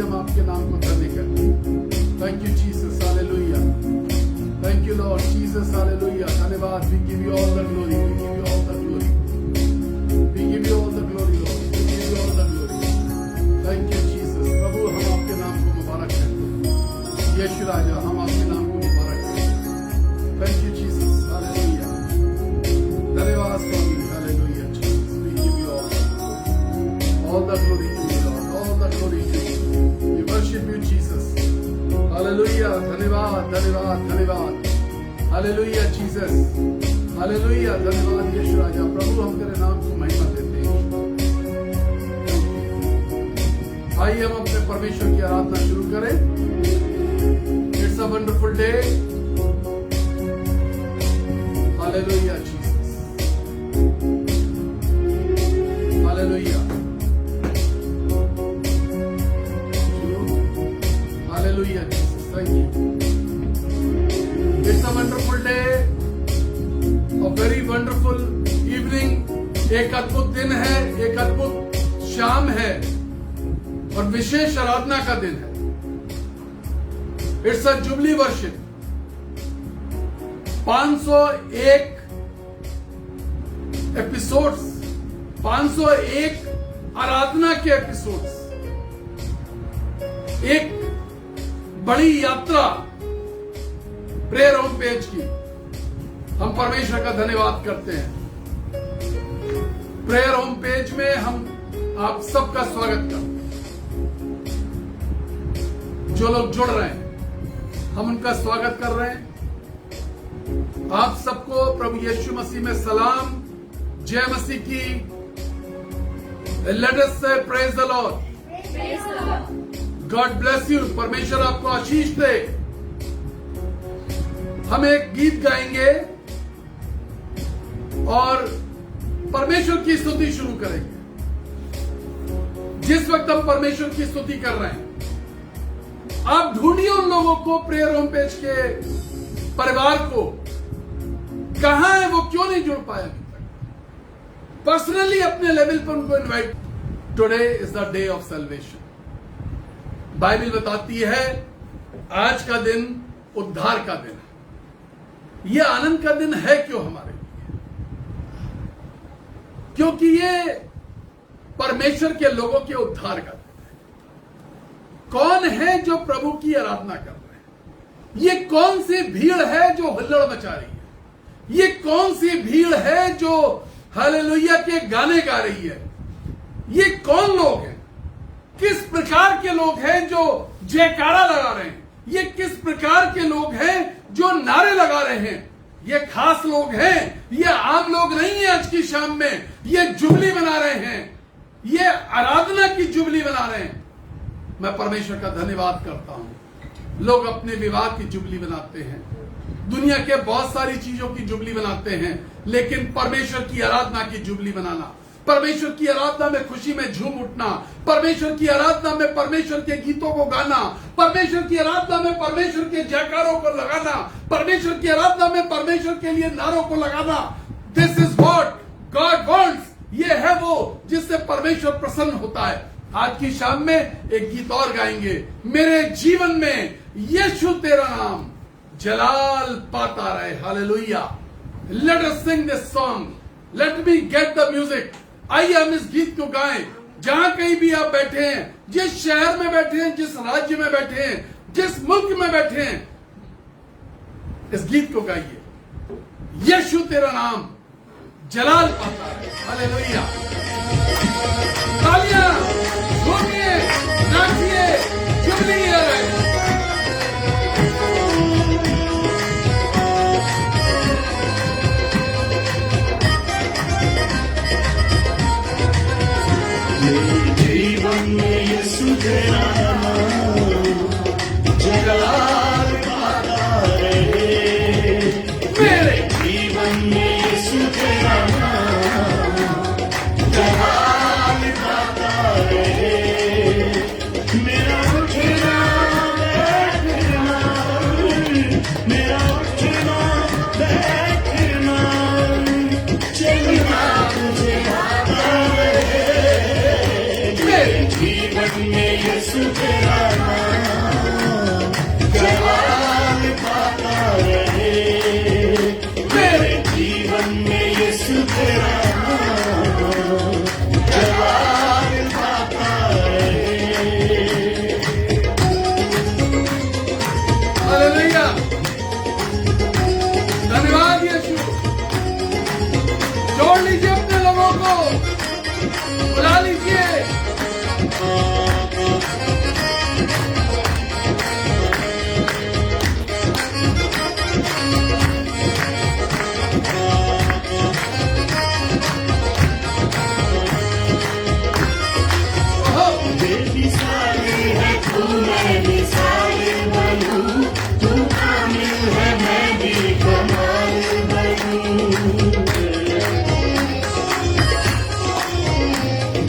हम आपके नाम को धन्य करते हैं। Thank you Jesus, hallelujah. Thank you lord Jesus, hallelujah. धन्यवाद। We give you all the glory, we give you all the glory, we give you all the glory lord, we give you all the glory. Thank you Jesus. प्रभु हम आपके नाम को मुबारक करते हैं। यीशु राजा हम आपके नाम को मुबारक करते हैं। Thank you Jesus, hallelujah. धन्यवाद स्वामी, hallelujah. Jesus we give you all the glory to you Lord, all the glory to you. We worship you Jesus. Hallelujah. धन्यवाद, धन्यवाद, धन्यवाद। Hallelujah Jesus. Hallelujah. धन्यवाद यीशु राजा। प्रभु हम तेरे नाम को महिमा देते हैं। आइए हम अपने परमेश्वर की आराधना शुरू करें। It's a wonderful day. Hallelujah Jesus. Hallelujah. Hallelujah, Jesus. Thank you. It's a wonderful day, a very wonderful evening. एक अद्भुत दिन है, एक अद्भुत शाम है और विशेष आराधना का दिन है। It's a jubilee worship. 501 episodes, 501 आराधना के एपिसोड्स, एक बड़ी यात्रा प्रेयर होम पेज की। हम परमेश्वर का धन्यवाद करते हैं। प्रेयर होम पेज में हम आप सबका स्वागत करते हैं। जो लोग जुड़ रहे हैं हम उनका स्वागत कर रहे हैं। आप सबको प्रभु यीशु मसीह में सलाम, जय मसीह की। लेट अस से praise the Lord. God bless you. परमेश्वर आपको आशीष दे। हम एक गीत गाएंगे और परमेश्वर की स्तुति शुरू करेंगे। जिस वक्त हम परमेश्वर की स्तुति कर रहे हैं, आप ढूंढिए उन लोगों को, प्रेयर होम पेज के परिवार को, कहां है वो, क्यों नहीं जुड़ पाए अभी तक। पर्सनली अपने लेवल पर उनको invite. Today is the day of salvation. Bible बताती है आज का दिन उद्धार का दिन है। यह आनंद का दिन है क्यों हमारे लिए? क्योंकि ये परमेश्वर के लोगों के उद्धार का दिन है। कौन है जो प्रभु की आराधना कर रहे हैं? ये कौन सी भीड़ है जो हुल्लड़ मचा रही है? ये कौन सी भीड़ है जो हालेलुया के गाने गा रही है? ये कौन लोग हैं? किस प्रकार के लोग हैं जो जयकारा लगा रहे हैं? ये किस प्रकार के लोग हैं जो नारे लगा रहे हैं? ये खास लोग हैं, ये आम लोग नहीं है। आज की शाम में ये जुबली बना रहे हैं, ये आराधना की जुबली बना रहे हैं। मैं परमेश्वर का धन्यवाद करता हूं। लोग अपने विवाह की जुबली बनाते हैं, दुनिया के बहुत सारी चीजों की जुबली बनाते हैं, लेकिन परमेश्वर की आराधना की जुबली बनाना, परमेश्वर की आराधना में खुशी में झूम उठना, परमेश्वर की आराधना में परमेश्वर के गीतों को गाना, परमेश्वर की आराधना में परमेश्वर के जयकारों को लगाना, परमेश्वर की आराधना में परमेश्वर के लिए नारों को लगाना। This is what God wants. ये है वो जिससे परमेश्वर प्रसन्न होता है। आज की शाम में एक गीत और गाएंगे। मेरे जीवन में यीशु तेरा नाम जलाल पाता रहे। Hallelujah. Let us Singh this song. Let me get the music. आइए हम इस गीत को गाएं। जहां कहीं भी आप बैठे हैं, जिस शहर में बैठे हैं, जिस राज्य में बैठे हैं, जिस मुल्क में बैठे हैं, इस गीत को गाइए। यीशु तेरा नाम जलाल पाता है। हालेलुया। तालियां, झूमिए, नाचिए, जुबली है। जीवन में यीशु तेरा नाम जलाल पाता रहे। मेरे जीवन में यीशु तेरा नाम जलाल पाता रहे। मेरा उठना हालेलुया, धन्यवाद यीशु। जोड़ लीजिए अपने लोगों को, बुला लीजिए। बेमिसाली है तू, मैं मिसाल बनूं, तू कामिल है मैं भी कमाल बनूं।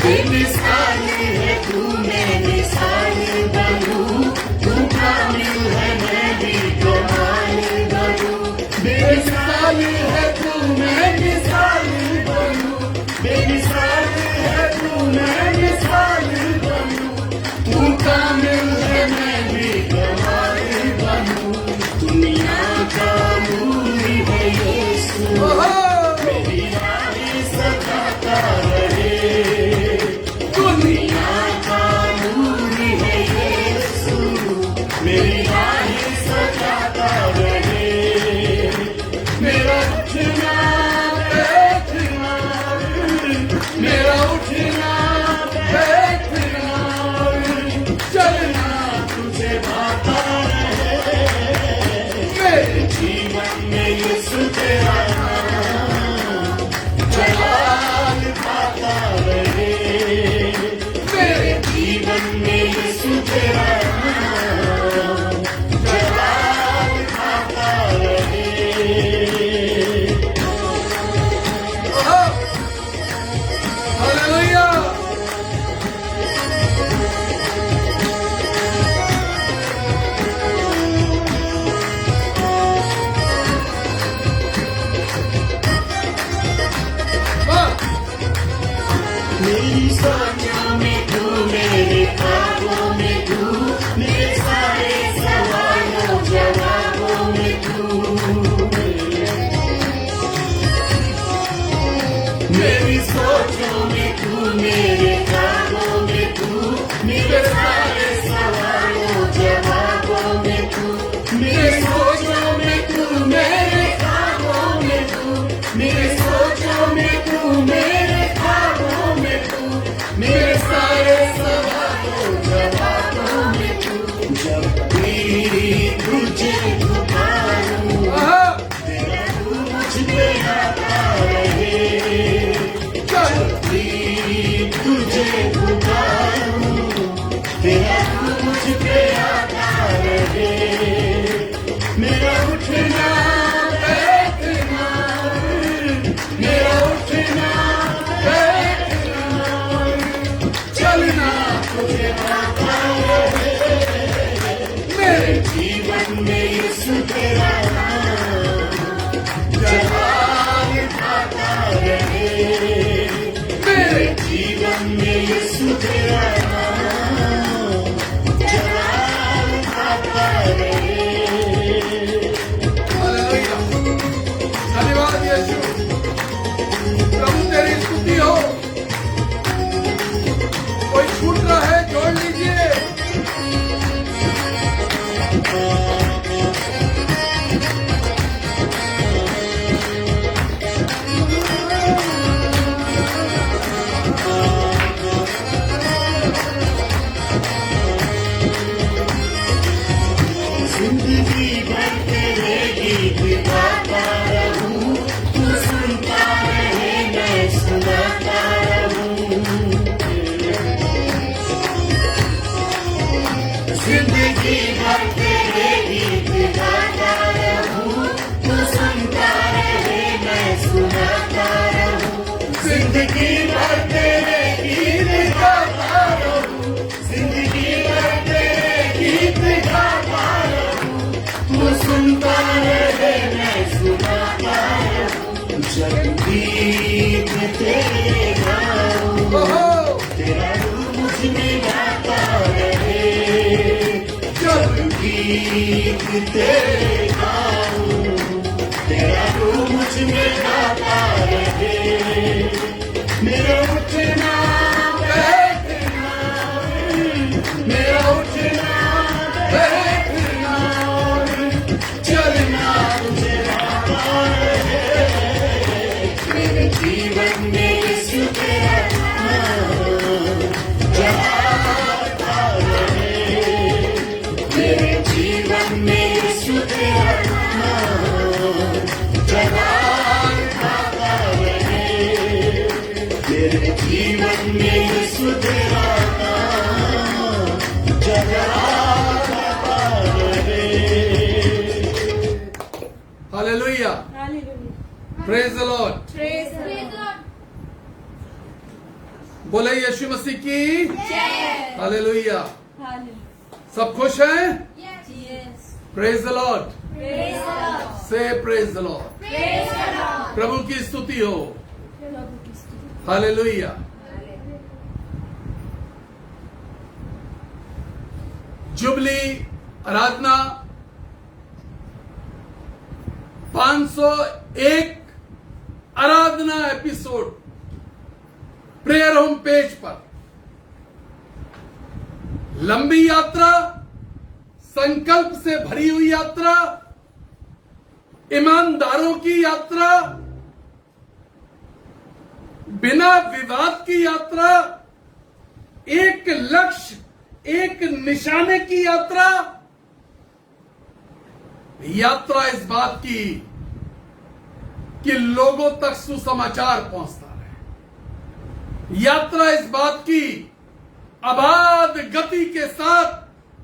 बेमिसाली है तू, मैं मिसाल बनूं, तू कामिल है मैं भी कमाल बनूं। बेमिसाली है तू, मैं मिसाल बनूं, बेमिसाली है तू, मैं मिसाल बनूं, तू कामिल है मैं भी कमाल बनूं। दुनिया का मूल्य है यीशु, मेरी राहें सजाता रहे। दुनिया का मूल्य है यीशु, मेरी राहें सजाता रहे। मेरा उठना बैठना, मेरा उठना बैठना, चलना तुझे भाता रहे। मेरे जीवन में यीशु तेरा नाम जलाल पाता रहे। मेरे जीवन में यीशु तेरा नाम जलाल पाता रहे। हालेलुया, मेरी सोचों में तू, मेरे ख्वाबों में तू, मेरे सारे सवालों जवाबों में तू। मेरी सोचों में तू, मेरे ख्वाबों में तू, मेरे सारे सवालों जवाबों में तू। मेरे सोचों में तू, मेरे ख्वाबों में तू, मेरे सोचों में तू, मेरे ख्वाबों में तू, मेरे सारे सवालों जवाबों में तू। जब भी तुझे पुकारूं, तेरा रूप मुझ पे आता रहे। जब भी तुझे पुकारूं, तेरा रूप मुझ पे आता रहे। मेरा उठना बैठना, मेरा उठना बैठना, चलना तुझे भाता रहे। मेरे जीवन में यीशु तेरा नाम जलाल पाता रहे। मेरे जीवन में यीशु तेरा नाम जलाल पाता रहे। हालेलुया, धन्यवाद यीशु। प्रभु तेरी स्तुति हो। कोई छूट रहा है, जोड़ लीजिए। जिंदगी भर तेरे गीत गाता रहूं, तू सुनता रहे मैं सुनाता रहूं। जिंदगी भर तेरे गीत गाता रहूं, तू सुनता रहे मैं सुनाता रहूं। जिंदगी भर तेरे गीत गाता रहूं, जिंदगी भर तेरे गीत गाता रहूं, तू सुनता रहे मैं सुनाता रहूं। जब गीत तेरे गाऊं, तेरा रूप मुझ में गाता रहे। जब गीत तेरे गाऊं, तेरा रूप मुझ में गाता रहे। मेरा उठना बैठना, मेरा उठना बैठना, जीवन में यीशु तेरा नाम जलाल खाता रहे। मेरे जीवन में यीशु तेरा नाम जलाल खाता रहे। Hallelujah, praise the Lord. बोले यीशु मसीह की हालेलुया। सब खुश हैं? प्रेज द लॉर्ड, से प्रेज द लॉर्ड। प्रभु की स्तुति हो। हालेलुया। जुबली आराधना 501 आराधना एपिसोड प्रेयर होम पेज पर। लंबी यात्रा, संकल्प से भरी हुई यात्रा, ईमानदारों की यात्रा, बिना विवाद की यात्रा, एक लक्ष्य, एक निशाने की यात्रा। यात्रा इस बात की कि लोगों तक सुसमाचार पहुंचता रहे। यात्रा इस बात की अबाध गति के साथ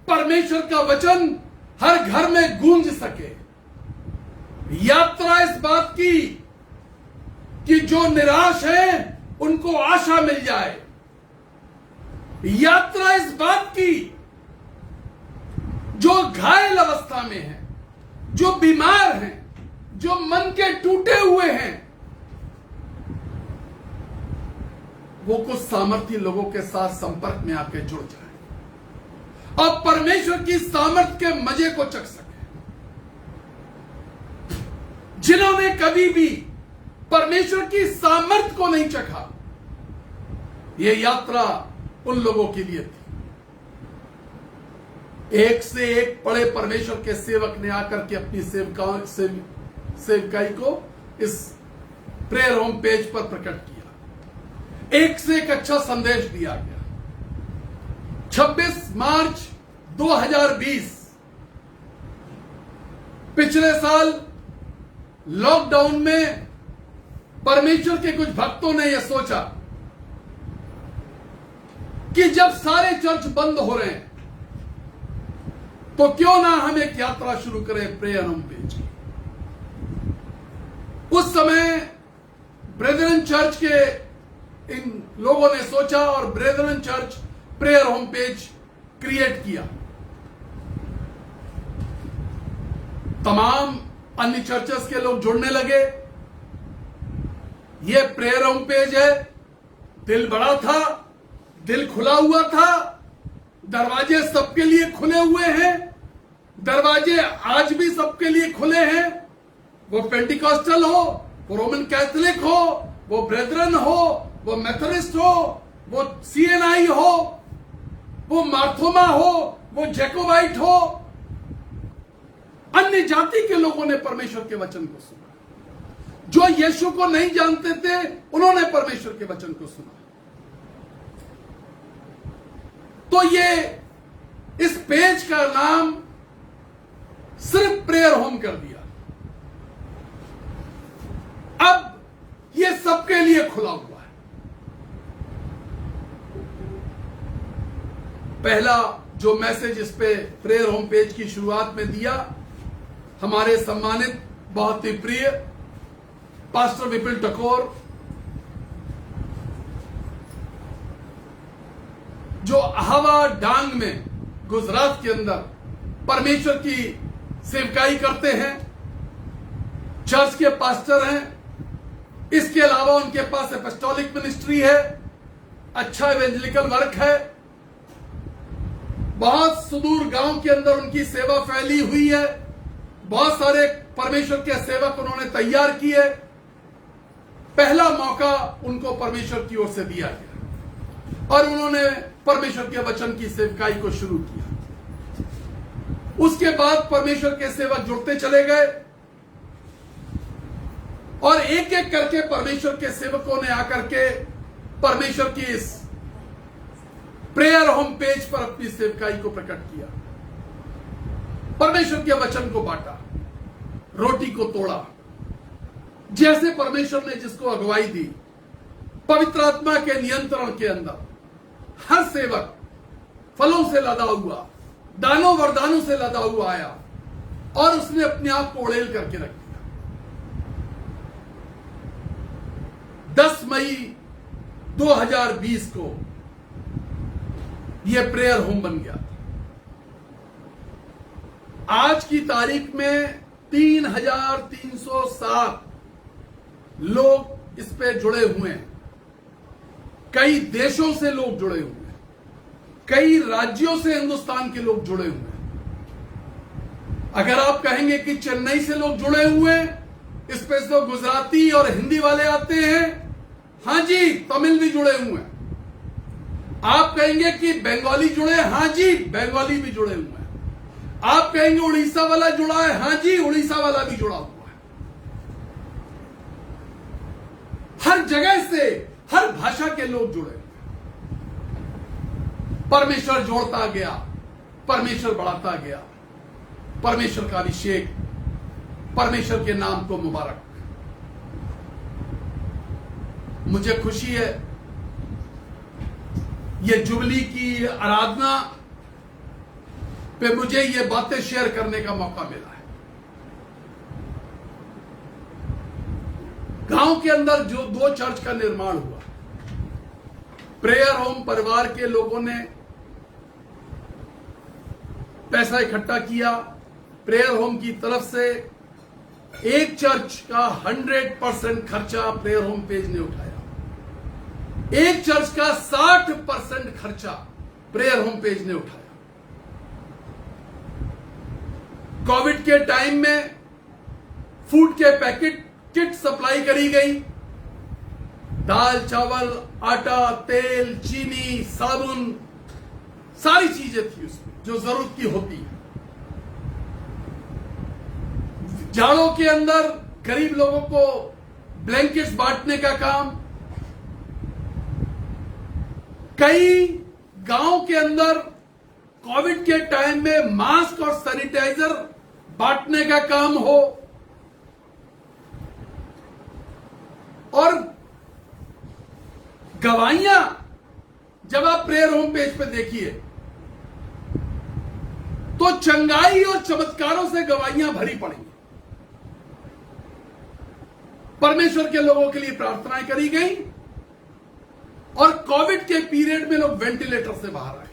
परमेश्वर का वचन हर घर में गूंज सके। यात्रा इस बात की कि जो निराश हैं उनको आशा मिल जाए। यात्रा इस बात की जो घायल अवस्था में है, जो बीमार हैं, जो मन के टूटे हुए हैं, वो कुछ सामर्थ्य लोगों के साथ संपर्क में आके जुड़ जाए और परमेश्वर की सामर्थ्य के मजे को चख सके। जिन्होंने कभी भी परमेश्वर की सामर्थ्य को नहीं चखा, ये यात्रा उन लोगों के लिए थी। एक से एक बड़े परमेश्वर के सेवक ने आकर के अपनी सेवकाई को इस प्रेयर होम पेज पर प्रकट किया। एक से एक अच्छा संदेश दिया गया। 26 मार्च 2020 पिछले साल लॉकडाउन में परमेश्वर के कुछ भक्तों ने यह सोचा कि जब सारे चर्च बंद हो रहे हैं तो क्यों ना हम एक यात्रा शुरू करें प्रेयर होम पेज की। उस समय ब्रेदरन चर्च के इन लोगों ने सोचा और brethren church prayer home page create किया। तमाम अन्य चर्चेस के लोग जुड़ने लगे। यह प्रेयर होम पेज है। दिल बड़ा था, दिल खुला हुआ था, दरवाजे सबके लिए खुले हुए हैं। दरवाजे आज भी सबके लिए खुले हैं। वो पेंटिकॉस्टल हो, वो रोमन कैथोलिक हो, वो ब्रेदरन हो, वो मेथोडिस्ट हो, वो सीएनआई हो, वो मार्थोमा हो, वो जैकोबाइट हो। अन्य जाति के लोगों ने परमेश्वर के वचन को सुना। जो यीशु को नहीं जानते थे उन्होंने परमेश्वर के वचन को सुना। तो ये इस पेज का नाम सिर्फ प्रेयर होम कर दिया। अब ये सबके लिए खुला हुआ है। पहला जो मैसेज इस पे प्रेयर होम पेज की शुरुआत में दिया, हमारे सम्मानित बहुत ही प्रिय पास्टर विपिल टकोर, जो अहवा डांग में गुजरात के अंदर परमेश्वर की सेवकाई करते हैं, चर्च के पास्टर हैं। इसके अलावा उनके पास एपोस्टोलिक मिनिस्ट्री है, अच्छा इवेंजलिकल वर्क है। बहुत सुदूर गांव के अंदर उनकी सेवा फैली हुई है। बहुत सारे परमेश्वर के सेवक उन्होंने तैयार किए। पहला मौका उनको परमेश्वर की ओर से दिया गया और उन्होंने परमेश्वर के वचन की सेवकाई को शुरू किया। उसके बाद परमेश्वर के सेवक जुड़ते चले गए और एक एक करके परमेश्वर के सेवकों ने आकर के परमेश्वर की इस प्रेयर होम पेज पर अपनी सेवकाई को प्रकट किया। परमेश्वर के वचन को बांटा, रोटी को तोड़ा, जैसे परमेश्वर ने जिसको अगुवाई दी, पवित्र आत्मा के नियंत्रण के अंदर हर सेवक फलों से लदा हुआ, दानों वरदानों से लदा हुआ आया और उसने अपने आप को उड़ेल करके रख दिया। 10 मई 2020 को यह प्रेयर होम बन गया। आज की तारीख में 3307 लोग इस पे जुड़े हुए हैं। कई देशों से लोग जुड़े हुए हैं, कई राज्यों से हिंदुस्तान के लोग जुड़े हुए हैं। अगर आप कहेंगे कि चेन्नई से लोग जुड़े हुए हैं, इस पे तो गुजराती और हिंदी वाले आते हैं, हां जी, तमिल भी जुड़े हुए हैं। आप कहेंगे कि बंगाली जुड़े, हां जी, बंगाली भी जुड़े हुए हैं। आप कहेंगे उड़ीसा वाला जुड़ा है, हां जी, उड़ीसा वाला भी जुड़ा हुआ है। हर जगह से, हर भाषा के लोग जुड़े। परमेश्वर जोड़ता गया, परमेश्वर बढ़ाता गया। परमेश्वर का अभिषेक, परमेश्वर के नाम को मुबारक। मुझे खुशी है, ये जुबली की आराधना पे मुझे ये बातें शेयर करने का मौका मिला है। गांव के अंदर जो 2 चर्च का निर्माण हुआ, प्रेयर होम परिवार के लोगों ने पैसा इकट्ठा किया। प्रेयर होम की तरफ से एक चर्च का 100% खर्चा प्रेयर होम पेज ने उठाया। एक चर्च का 60% खर्चा प्रेयर होम पेज ने उठाया। कोविड के टाइम में फूड के पैकेट किट सप्लाई करी गई। दाल, चावल, आटा, तेल, चीनी, साबुन, सारी चीजें थी उसमें जो जरूरत की होती है। जाड़ों के अंदर गरीब लोगों को ब्लैंकेट्स बांटने का काम। कई गांव के अंदर कोविड के टाइम में मास्क और सैनिटाइजर बांटने का काम हो। और गवाहियां जब आप प्रेयर होम पेज पे देखिए तो चंगाई और चमत्कारों से गवाहियां भरी पड़ी। परमेश्वर के लोगों के लिए प्रार्थनाएं करी गई और कोविड के पीरियड में लोग वेंटिलेटर से बाहर आए।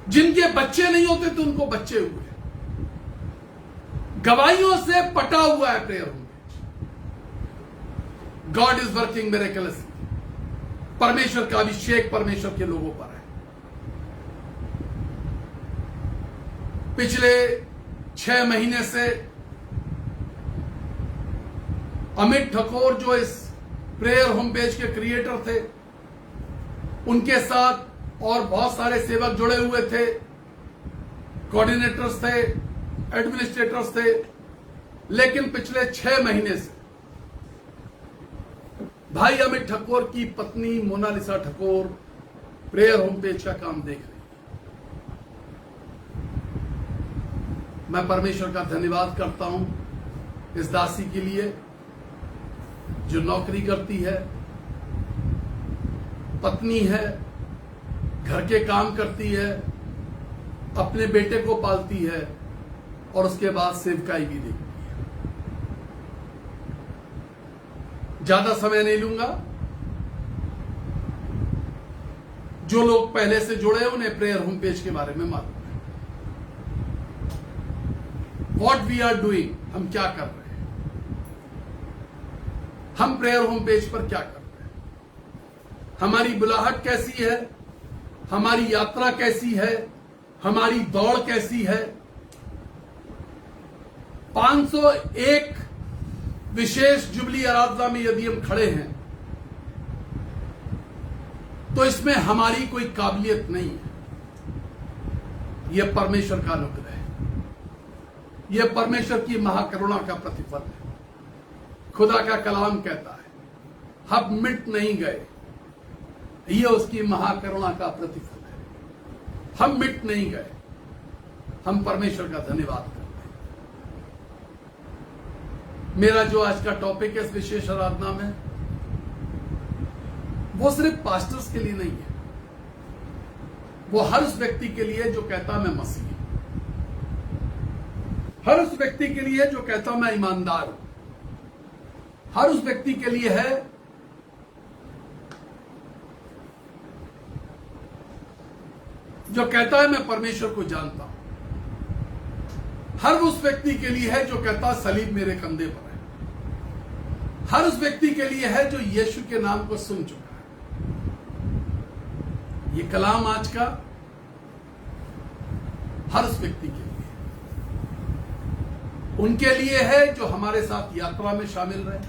जिनके बच्चे नहीं होते थे उनको बच्चे हुए। गवाहियों से पटा हुआ है prayer home. God is working miraculously. परमेश्वर का अभिषेक परमेश्वर के लोगों पर है। पिछले 6 महीने से अमित ठाकुर जो इस प्रेयर होम पेज के क्रिएटर थे, उनके साथ और बहुत सारे सेवक जुड़े हुए थे, कोऑर्डिनेटर्स थे, एडमिनिस्ट्रेटर्स थे। लेकिन पिछले 6 महीने से भाई अमित ठाकुर की पत्नी Monalisa Thakur prayer home page का काम देख रही है। मैं परमेश्वर का धन्यवाद करता हूं इस दासी के लिए जो नौकरी करती है, पत्नी है, घर के काम करती है, अपने बेटे को पालती है और उसके बाद सेवकाई भी देखती है। ज्यादा समय नहीं लूंगा। जो लोग पहले से जुड़े हैं उन्हें प्रेयर होम पेज के बारे में मालूम है। व्हाट वी आर डूइंग, हम क्या कर रहे हैं, हम प्रेयर होम पेज पर क्या कर रहे हैं, हमारी बुलाहट कैसी है, हमारी यात्रा कैसी है, हमारी दौड़ कैसी है। 501 विशेष जुबली आराधना में यदि हम खड़े हैं तो इसमें हमारी कोई काबिलियत नहीं है। यह परमेश्वर का अनुग्रह है, यह परमेश्वर की महाकरुणा का प्रतिफल है। खुदा का कलाम कहता है हम मिट नहीं गए, यह उसकी महाकरुणा का प्रतिफल है। हम मिट नहीं गए, हम परमेश्वर का धन्यवाद करते हैं। मेरा जो आज का टॉपिक है इस विशेष आराधना में, वो सिर्फ पास्टर्स के लिए नहीं है, वो हर उस व्यक्ति के लिए जो कहता मैं मसीह हूं, हर उस व्यक्ति के लिए जो कहता मैं ईमानदार हूं, हर उस व्यक्ति के लिए है जो कहता है मैं परमेश्वर को जानता हूं, हर उस व्यक्ति के लिए है जो कहता सलीब मेरे कंधे पर है, हर उस व्यक्ति के लिए है जो यीशु के नाम को सुन चुका है। ये कलाम आज का हर उस व्यक्ति के लिए, उनके लिए है जो हमारे साथ यात्रा में शामिल रहे।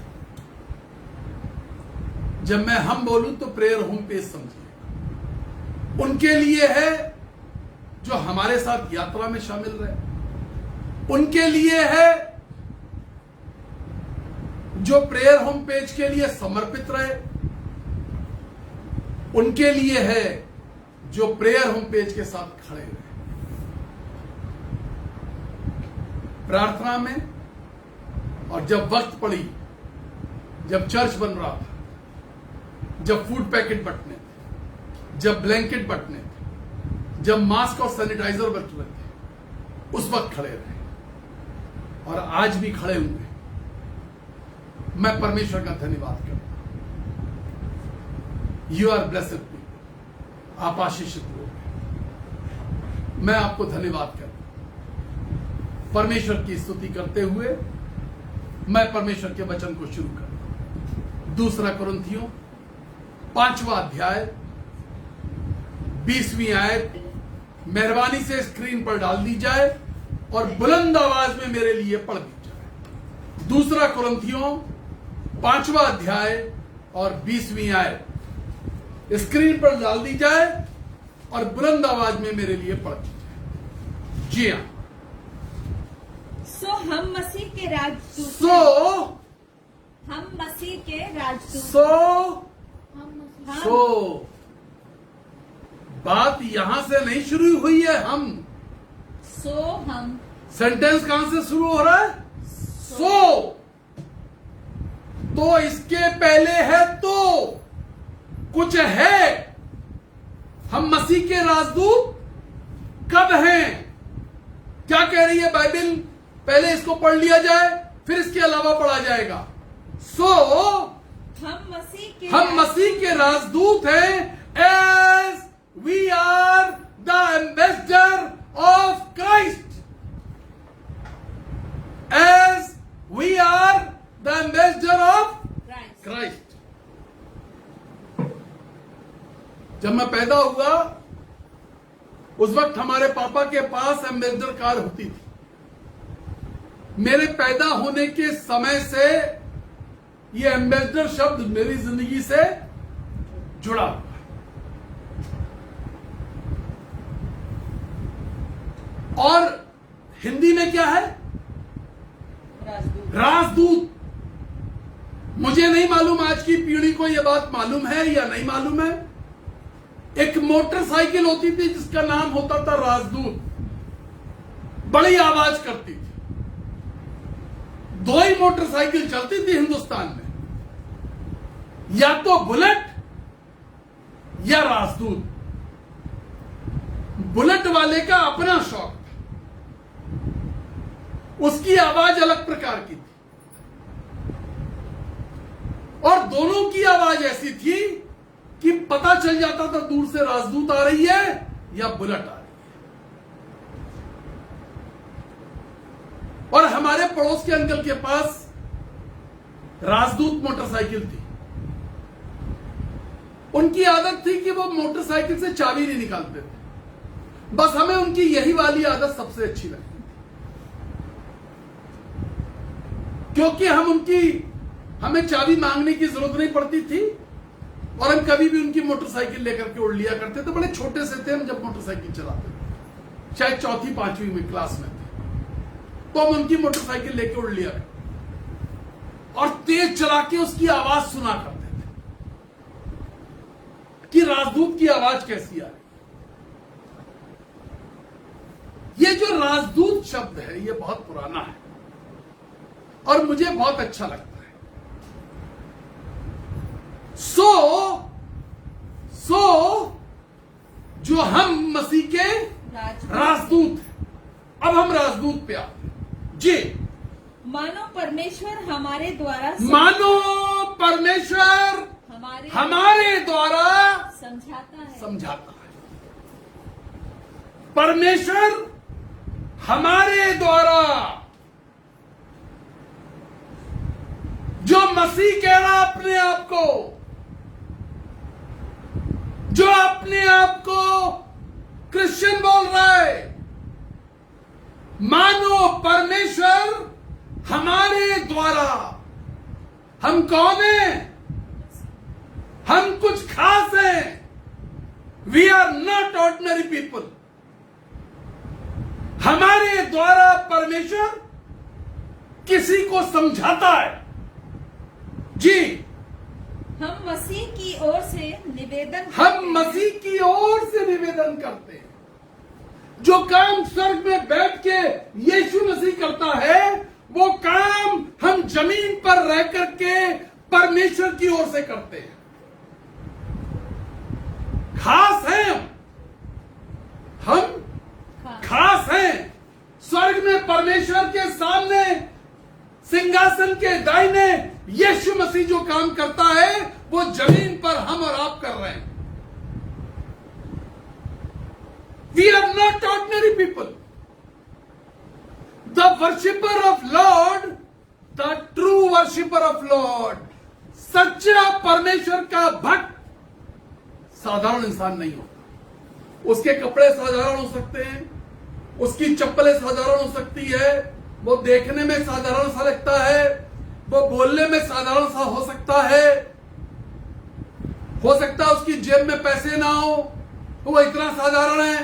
जब मैं हम बोलूं तो प्रेयर होम पेज समझिए, उनके लिए है जो हमारे साथ यात्रा में शामिल रहे, उनके लिए है जो प्रेयर होम पेज के लिए समर्पित रहे, उनके लिए है जो प्रेयर होम पेज के साथ खड़े रहे। प्रार्थना में और जब वक्त पड़ी, जब चर्च बन रहा था, जब फूड पैकेट बंटने थे, जब ब्लैंकेट बंटने थे, जब मास्क और सैनिटाइजर बंट रहे थे, उस वक्त खड़े रहे और आज भी खड़े हुए। मैं परमेश्वर का धन्यवाद करता हूं। यू आर ब्लेसेड पीपल, आप आशीषित लोग हैं। मैं आपको धन्यवाद करता हूं। परमेश्वर की स्तुति करते हुए मैं परमेश्वर के वचन को शुरू करता हूं। 2 कुरिन्थियों 5वां अध्याय 20वीं आयत मेहरबानी से स्क्रीन पर डाल दी जाए और बुलंद आवाज में मेरे लिए पढ़ दी जाए। 2 कुरिन्थियों 5वां अध्याय और 20वीं आयत स्क्रीन पर डाल दी जाए और बुलंद आवाज में मेरे लिए पढ़ दी जाए। जी हां। सो हम मसीह के राजदूत बात यहां से नहीं शुरू हुई है। हम सेंटेंस कहां से शुरू हो रहा है? तो इसके पहले है तो कुछ है। हम मसीह के राजदूत कब हैं? क्या कह रही है बाइबल? पहले इसको पढ़ लिया जाए, फिर इसके अलावा पढ़ा जाएगा। हम मसीह के राजदूत हैं, as we are the ambassador of Christ. As we are the ambassador of Christ. जब मैं पैदा हुआ उस वक्त हमारे पापा के पास एम्बेसडर कार होती थी। मेरे पैदा होने के समय से ये एम्बेसडर शब्द मेरी जिंदगी से जुड़ा हुआ। और हिंदी में क्या है? राजदूत। मुझे नहीं मालूम आज की पीढ़ी को यह बात मालूम है या नहीं मालूम है। एक मोटरसाइकिल होती थी जिसका नाम होता था राजदूत, बड़ी आवाज करती थी। 2 ही मोटरसाइकिल चलती थी हिंदुस्तान में, या तो बुलेट या राजदूत। बुलेट वाले का अपना शौक था, उसकी आवाज अलग प्रकार की थी और दोनों की आवाज ऐसी थी कि पता चल जाता था दूर से राजदूत आ रही है या बुलेट आ रही है। और हमारे पड़ोस के अंकल के पास राजदूत मोटरसाइकिल थी। उनकी आदत थी कि वो मोटरसाइकिल से चाबी नहीं निकालते थे। बस हमें उनकी यही वाली आदत सबसे अच्छी लगती थी, क्योंकि हमें चाबी मांगने की जरूरत नहीं पड़ती थी और हम कभी भी उनकी मोटरसाइकिल लेकर के उड़ लिया करते थे। बड़े छोटे से थे हम जब मोटरसाइकिल चलाते थे, शायद 4वीं 5वीं में क्लास में थे, तो हम उनकी मोटरसाइकिल लेकर उड़ लिया करते और तेज चला के उसकी आवाज सुना करते थे कि राजदूत की आवाज कैसी आ रही। जो राजदूत शब्द है ये बहुत पुराना है और मुझे बहुत अच्छा लगता है। सो जो हम मसीह के राजदूत हैं। अब हम राजदूत पे आते हैं जी। मानो परमेश्वर हमारे द्वारा हमारे द्वारा समझाता है। परमेश्वर हमारे द्वारा जो मसीह कह रहा अपने आप को, जो अपने आप को क्रिश्चियन बोल रहा है, मानो परमेश्वर हमारे द्वारा। हम कौन हैं? हम कुछ खास हैं। We are not ordinary people. हमारे द्वारा परमेश्वर किसी को समझाता है जी। हम मसीह की ओर से निवेदन करते हैं। जो काम स्वर्ग में बैठ के यीशु मसीह करता है, वो काम हम जमीन पर रह करके परमेश्वर की ओर से करते हैं। खास हैं हम खास हैं। स्वर्ग में परमेश्वर के सामने सिंहासन के दाहिने यीशु मसीह जो काम करता है, वो जमीन पर हम और आप कर रहे हैं। We are not ordinary people. The worshipper of Lord, the true worshipper of Lord, सच्चा परमेश्वर का भक्त साधारण इंसान नहीं होता। उसके कपड़े साधारण हो सकते हैं, उसकी चप्पलें साधारण हो सकती है, वो देखने में साधारण सा लगता है, वो बोलने में साधारण सा हो सकता है उसकी जेब में पैसे ना हो, वो इतना साधारण है।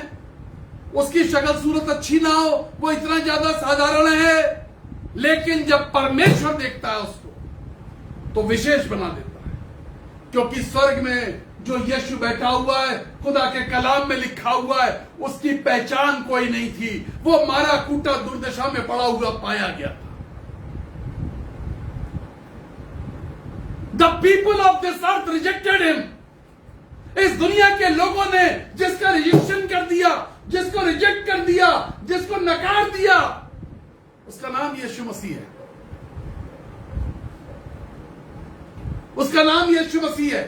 उसकी शक्ल सूरत अच्छी ना हो, वो इतना ज्यादा साधारण है। लेकिन जब परमेश्वर देखता है उसको तो विशेष बना देता है, क्योंकि स्वर्ग में जो यीशु बैठा हुआ है, खुदा के कलाम में लिखा हुआ है, उसकी पहचान कोई नहीं थी। वो मारा कूटा दुर्दशा में पड़ा हुआ पाया गया था। The people of this earth rejected him. इस दुनिया के लोगों ने जिसका रिजेक्शन कर दिया, जिसको रिजेक्ट कर दिया, जिसको नकार दिया, उसका नाम यीशु मसीह है। उसका नाम यीशु मसीह है।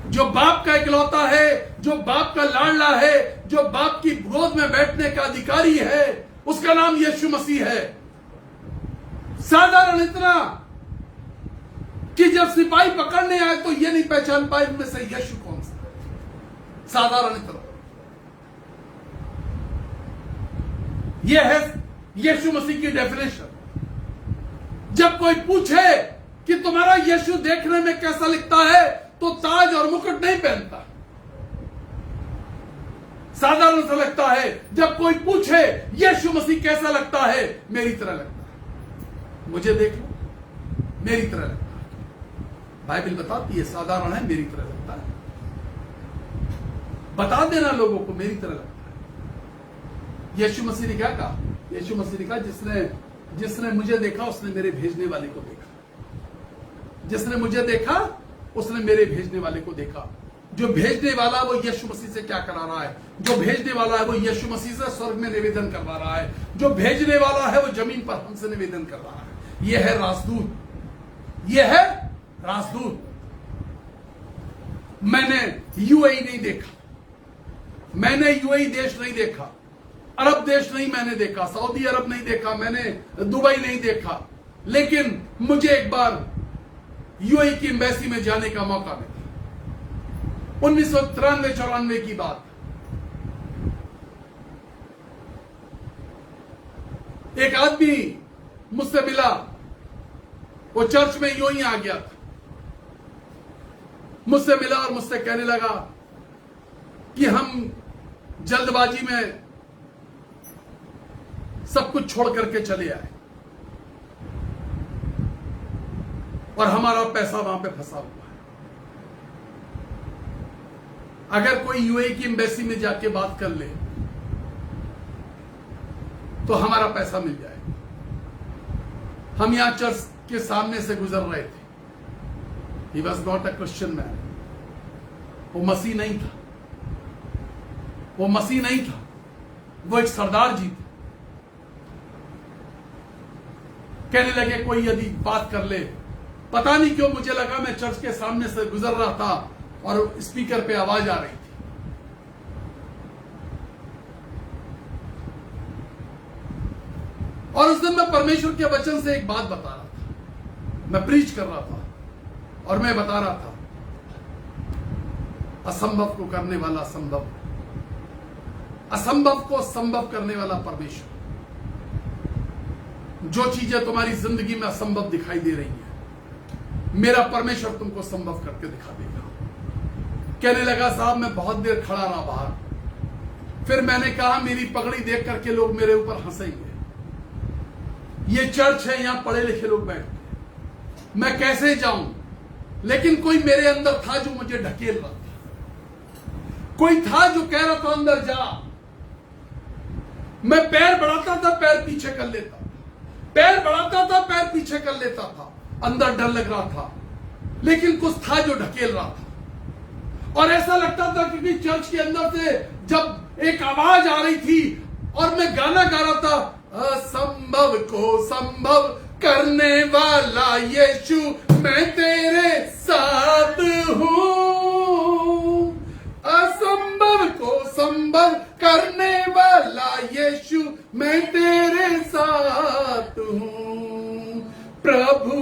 जो बाप का इकलौता है, जो बाप का लाडला है, जो बाप की गोद में बैठने का अधिकारी है, उसका नाम यीशु मसीह है। साधारण इतना कि जब सिपाही पकड़ने आए तो ये नहीं पहचान पाए उनमें से यीशु कौन सा। साधारण इतना। यह है यीशु मसीह की डेफिनेशन। जब कोई पूछे कि तुम्हारा यीशु देखने में कैसा लिखता है, तो ताज और मुकुट नहीं पहनता, साधारण सा लगता है। जब कोई पूछे यीशु मसीह कैसा लगता है, मेरी तरह लगता है। मुझे देख लो, मेरी तरह लगता है। बाइबल बताती है साधारण है, मेरी तरह लगता है। बता देना लोगों को, मेरी तरह लगता है। यीशु मसीह ने क्या कहा? यीशु मसीह ने कहा, जिसने मुझे देखा उसने मेरे भेजने वाले को देखा। जिसने मुझे देखा उसने मेरे भेजने वाले को देखा। जो भेजने वाला वो यीशु मसीह से क्या करा रहा है? जो भेजने वाला है वो यीशु मसीह से स्वर्ग में निवेदन करवा रहा है। जो भेजने वाला है वो जमीन पर हमसे निवेदन कर रहा है। यह है राजदूत। यह है राजदूत। मैंने यूएई नहीं देखा, मैंने यूएई देश नहीं देखा, अरब देश नहीं मैंने देखा, सऊदी अरब नहीं देखा, मैंने दुबई नहीं देखा, लेकिन मुझे एक बार यूएई की एम्बेसी में जाने का मौका मिला। 1993-94 की बात। एक आदमी मुझसे मिला, वो चर्च में यूं ही आ गया था। मुझसे मिला और मुझसे कहने लगा कि हम जल्दबाजी में सब कुछ छोड़ करके चले आए और हमारा पैसा वहां पे फंसा हुआ है। अगर कोई यूएई की एम्बेसी में जाके बात कर ले तो हमारा पैसा मिल जाएगा। हम यहां चर्च के सामने से गुजर रहे थे। He was not a Christian man. वो मसीह नहीं था, वो मसीह नहीं था, वो एक सरदार जी थे। कहने लगे कोई यदि बात कर ले, पता नहीं क्यों मुझे लगा मैं चर्च के सामने से गुजर रहा था और स्पीकर पे आवाज आ रही थी। और उस दिन मैं परमेश्वर के वचन से एक बात बता रहा था, मैं प्रीच कर रहा था और मैं बता रहा था असंभव को करने वाला असंभव, असंभव को संभव करने वाला परमेश्वर। जो चीजें तुम्हारी जिंदगी में असंभव दिखाई दे रही है, मेरा परमेश्वर तुमको संभव करके दिखा देगा। कहने लगा साहब मैं बहुत देर खड़ा रहा बाहर, फिर मैंने कहा मेरी पगड़ी देख करके लोग मेरे ऊपर हंसेंगे। ये चर्च है, यहां पढ़े लिखे लोग बैठते, मैं कैसे जाऊं? लेकिन कोई मेरे अंदर था जो मुझे ढकेल रहा था, कोई था जो कह रहा था अंदर जा। मैं पैर बढ़ाता था, पैर पीछे कर लेता, पैर बढ़ाता था, पैर पीछे कर लेता था। अंदर डर लग रहा था, लेकिन कुछ था जो ढकेल रहा था। और ऐसा लगता था क्योंकि चर्च के अंदर से जब एक आवाज आ रही थी और मैं गाना गा रहा था, असंभव को संभव करने वाला यीशु मैं तेरे साथ हूं। असंभव को संभव करने वाला यीशु मैं तेरे साथ हूं। प्रभु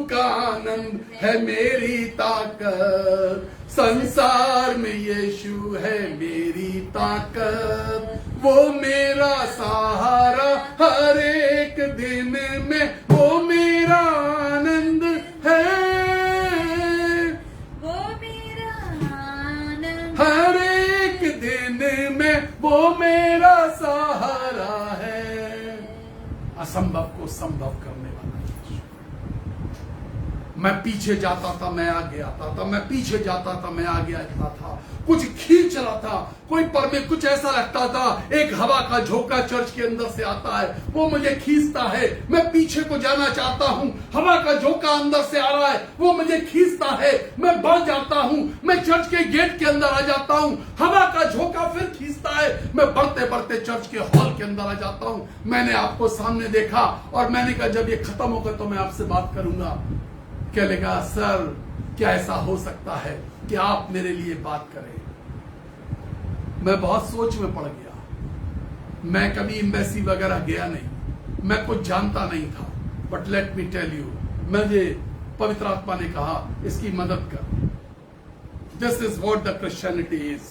का आनंद है मेरी ताकत, संसार में यीशु है मेरी ताकत। वो मेरा सहारा हर एक दिन में, वो मेरा आनंद है, वो मेरा आनंद हर एक दिन में वो मेरा सहारा है। असंभव को संभव करने वाला यीशु। मैं पीछे जाता था, मैं आगे आता था, मैं पीछे जाता था, मैं आगे आता था। कुछ खींच रहा था, कोई पर में कुछ ऐसा लगता था, एक हवा का झोंका चर्च के अंदर से आता है, वो मुझे खींचता है। मैं पीछे को जाना चाहता हूं, हवा का झोंका अंदर से आ रहा है, वो मुझे खींचता है। मैं बढ़ जाता हूं, मैं चर्च के गेट के अंदर आ जाता हूं, हवा का झोंका फिर खींचता है। मैं बढ़ते बढ़ते चर्च के हॉल के अंदर आ जाता हूं। मैंने आपको सामने देखा और मैंने कहा जब ये खत्म होगा तो मैं आपसे बात करूंगा। क्या लगा सर, क्या ऐसा हो सकता है कि आप मेरे लिए बात करें? मैं बहुत सोच में पड़ गया। मैं कभी एम्बेसी वगैरह गया नहीं, मैं कुछ जानता नहीं था, but let me tell you, मुझे पवित्र आत्मा ने कहा इसकी मदद कर। This is what the Christianity is,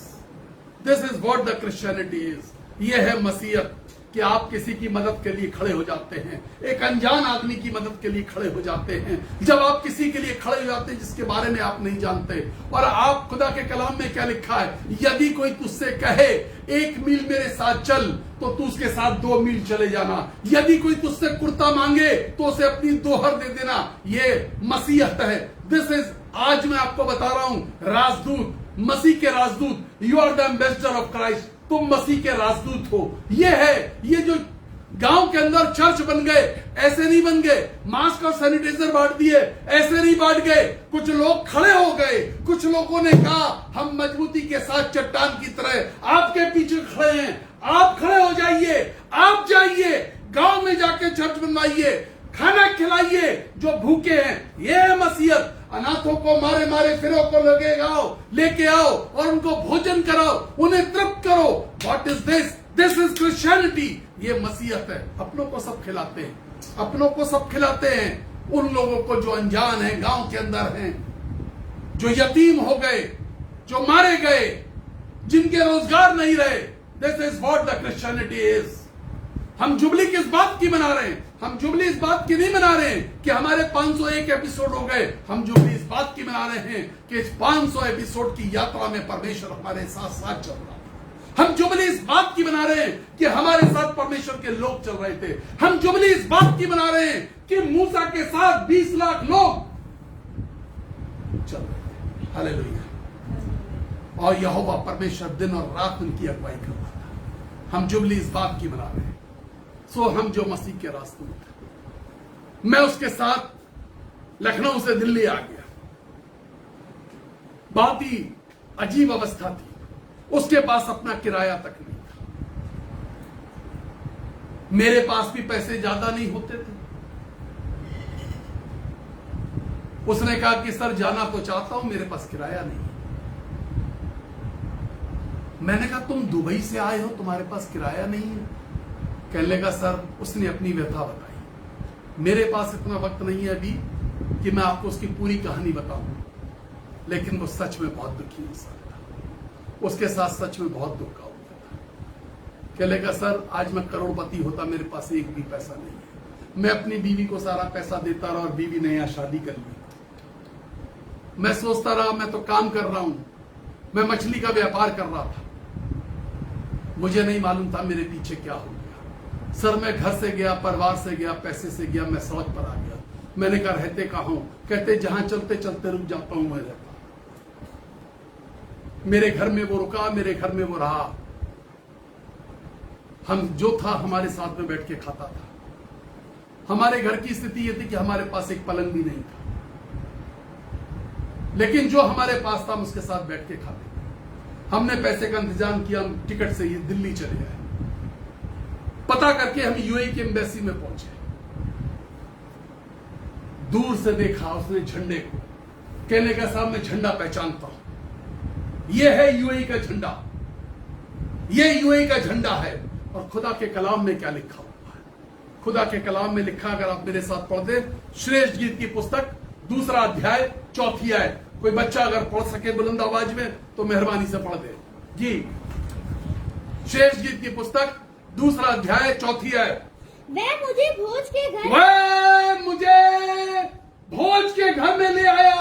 this is what the Christianity is. ये है मसीहत कि आप किसी की मदद के लिए खड़े हो जाते हैं, एक अनजान आदमी की मदद के लिए खड़े हो जाते हैं। जब आप किसी के लिए खड़े हो जाते हैं जिसके बारे में आप नहीं जानते। और आप खुदा के कलाम में क्या लिखा है, यदि कोई तुझसे कहे 1 मील मेरे साथ चल, तो तू उसके साथ 2 मील चले जाना। यदि कोई तुझसे कुर्ता मांगे तो उसे अपनी दोहर दे देना। ये मसीहत है। दिस इज, आज मैं आपको बता रहा हूं, राजदूत, मसीह के राजदूत। You are the ambassador of Christ. तुम मसीह के राजदूत हो। ये है, ये जो गांव के अंदर चर्च बन गए, ऐसे नहीं बन गए। मास्क और सैनिटाइजर बांट दिए, ऐसे नहीं बांट गए। कुछ लोग खड़े हो गए, कुछ लोगों ने कहा हम मजबूती के साथ चट्टान की तरह आपके पीछे खड़े हैं। आप खड़े हो जाइए, आप जाइए, गांव में जाके चर्च बनवाइए, खाना खिलाइए जो भूखे हैं। ये है मसीहत। अनाथों को मारे मारे फिरो को लेके आओ और उनको भोजन कराओ, उन्हें तृप्त करो। What is this? This is Christianity. ये मसीहत है। अपनों को सब खिलाते हैं, अपनों को सब खिलाते हैं। उन लोगों को जो अनजान है, गांव के अंदर हैं, जो यतीम हो गए, जो मारे गए, जिनके रोजगार नहीं रहे। This is what the Christianity is. हम जुबली किस बात की मना रहे हैं? हम जुबली इस बात की नहीं मना रहे हैं कि हमारे 501 एपिसोड हो गए। हम जुबली इस बात की मना रहे हैं कि इस 500 एपिसोड की यात्रा में परमेश्वर हमारे साथ साथ चल रहा है। हम जुबली इस बात की मना रहे हैं कि हमारे साथ परमेश्वर के लोग चल रहे थे। हम जुबली इस बात की मना रहे हैं कि मूसा के साथ 20 लाख लोग चल रहे थे। हालेलुया। और यहोवा परमेश्वर दिन और रात उनकी अगुवाई कर रहा था। हम जुबली इस बात की मना रहे हैं। सो हम जो मसीह के रास्ते में थे। मैं उसके साथ लखनऊ से दिल्ली आ गया। बहुत ही अजीब अवस्था थी। उसके पास अपना किराया तक नहीं था। मेरे पास भी पैसे ज्यादा नहीं होते थे। उसने कहा कि सर जाना तो चाहता हूं, मेरे पास किराया नहीं। मैंने कहा तुम दुबई से आए हो, तुम्हारे पास किराया नहीं है? कहने लगा सर, उसने अपनी व्यथा बताई। मेरे पास इतना वक्त नहीं है अभी कि मैं आपको उसकी पूरी कहानी बताऊं, लेकिन वो सच में बहुत दुखी इंसान था। उसके साथ सच में बहुत दुख का होता था। कहने लगा सर, आज मैं करोड़पति होता, मेरे पास एक भी पैसा नहीं है। मैं अपनी बीवी को सारा पैसा देता रहा और बीवी ने यहां शादी कर ली। मैं सोचता रहा मैं तो काम कर रहा हूं, मैं मछली का व्यापार कर रहा था। मुझे नहीं मालूम था मेरे पीछे क्या हो गया। सर मैं घर से गया, परिवार से गया, पैसे से गया, मैं सड़क पर आ गया। मैंने कहा रहते कहां हूं? कहते जहां चलते चलते रुक जाता हूं मैं रहता। मेरे घर में वो रुका, मेरे घर में वो रहा। हम जो था हमारे साथ में बैठ के खाता था। हमारे घर की स्थिति यह थी कि हमारे पास एक पलंग भी नहीं था, लेकिन जो हमारे पास था हम उसके साथ बैठ के खाते थे। हमने पैसे का इंतजाम किया, हम टिकट से ये दिल्ली चले गए। पता करके हम यूएई की एम्बेसी में पहुंचे। दूर से देखा उसने झंडे को। कहने का साहब मैं झंडा पहचानता हूं, ये है यूएई का झंडा, ये यूएई का झंडा है। और खुदा के कलाम में क्या लिखा हुआ है? खुदा के कलाम में लिखा, अगर आप मेरे साथ पढ़ दे, श्रेष्ठ गीत की पुस्तक 2 अध्याय 4 आयत। कोई बच्चा अगर पढ़ सके बुलंद आवाज में तो मेहरबानी से पढ़ दे जी। श्रेष्ठ गीत की पुस्तक 2 अध्याय 4 आयत। वह मुझे भोज के घर में ले आया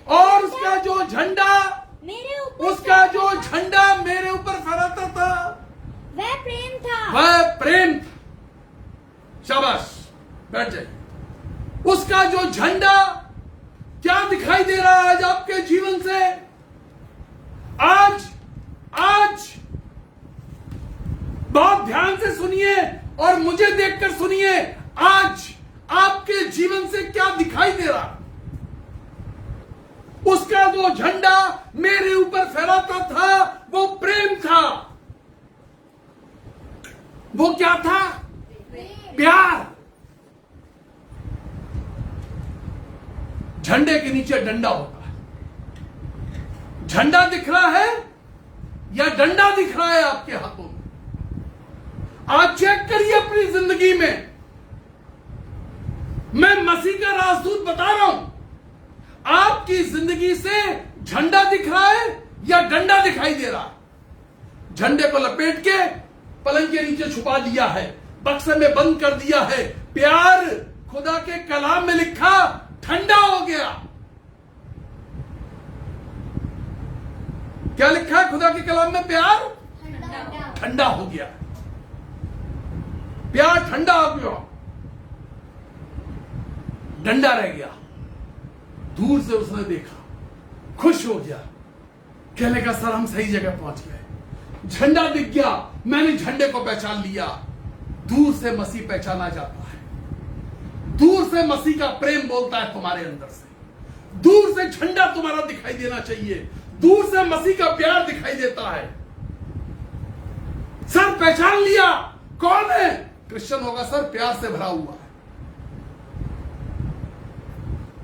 और उसका जो झंडा मेरे ऊपर मेरे ऊपर फहराता था वह प्रेम था। वह प्रेम था। शाबाश, बैठ जाइए। उसका जो झंडा क्या दिखाई दे रहा है आज आपके जीवन से? आज बहुत ध्यान से सुनिए और मुझे देखकर सुनिए। आज आपके जीवन से क्या दिखाई दे रहा? उसका जो झंडा मेरे ऊपर फहराता था वो प्रेम था। वो क्या था? प्यार। झंडे के नीचे डंडा होता है। झंडा दिख रहा है या डंडा दिख रहा है आपके हाथों में? आज चेक करिए अपनी जिंदगी में। मैं मसीह का राजदूत बता रहा हूं, आपकी जिंदगी से झंडा दिख रहा है या डंडा दिखाई दे रहा है? झंडे को लपेट के पलंग के नीचे छुपा दिया है, बक्से में बंद कर दिया है। प्यार खुदा के कलाम में लिखा ठंडा हो गया। क्या लिखा है खुदा के कलाम में? प्यार ठंडा हो गया। प्यार ठंडा हो गया, डंडा रह गया। दूर से उसने देखा, खुश हो गया। कहने का सर हम सही जगह पहुंच गए। झंडा दिख गया, मैंने झंडे को पहचान लिया। दूर से मसीह पहचाना जाता है। दूर से मसीह का प्रेम बोलता है तुम्हारे अंदर से। दूर से झंडा तुम्हारा दिखाई देना चाहिए। दूर से मसीह का प्यार दिखाई देता है। सर पहचान लिया, कौन है? क्रिश्चियन होगा सर, प्यार से भरा हुआ है।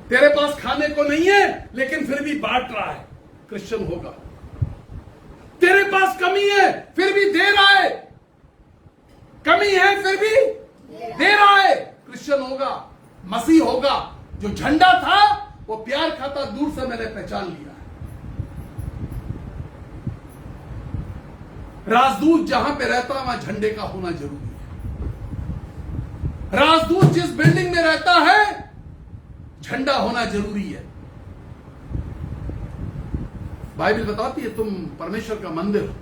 तेरे पास खाने को नहीं है लेकिन फिर भी बांट रहा है, क्रिश्चियन होगा। तेरे पास कमी है फिर भी दे रहा है, कमी है फिर भी दे रहा है, क्रिश्चियन होगा, मसीह होगा। जो झंडा था वो प्यार खाता, दूर से मैंने पहचान लिया। राजदूत जहां पे रहता है वहां झंडे का होना जरूरी है। राजदूत जिस बिल्डिंग में रहता है झंडा होना जरूरी है। बाइबल बताती है तुम परमेश्वर का मंदिर हो,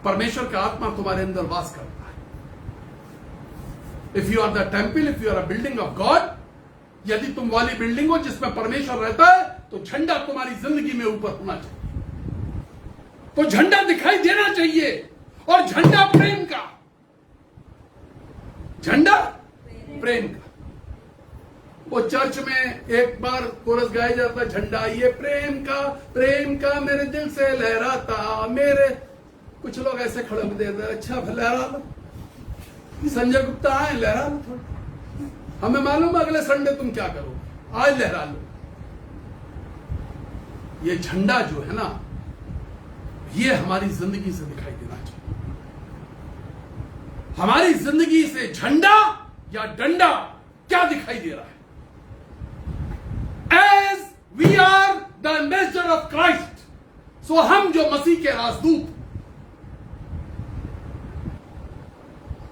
परमेश्वर का आत्मा तुम्हारे अंदर वास करता है। If you are the temple, if you are a building of God, यदि तुम वाली बिल्डिंग हो जिसमें परमेश्वर रहता है तो झंडा तुम्हारी जिंदगी में ऊपर होना चाहिए। तो झंडा दिखाई देना चाहिए, और झंडा प्रेम का, झंडा प्रेम का। वो चर्च में एक बार कोरस गाया जाता, झंडा ये प्रेम का मेरे दिल से लहराता मेरे। कुछ लोग ऐसे खड़े होते हैं, अच्छा लहरा लो, संजय गुप्ता आए लहरा लो थोड़ा, हमें मालूम है अगले संडे तुम क्या करो, आज लहरा लो। ये झंडा जो है ना, ये हमारी जिंदगी से दिखाई देना चाहिए। हमारी जिंदगी से झंडा या डंडा क्या दिखाई दे रहा है? As we are the ambassador of Christ, so हम जो मसीह के राजदूत,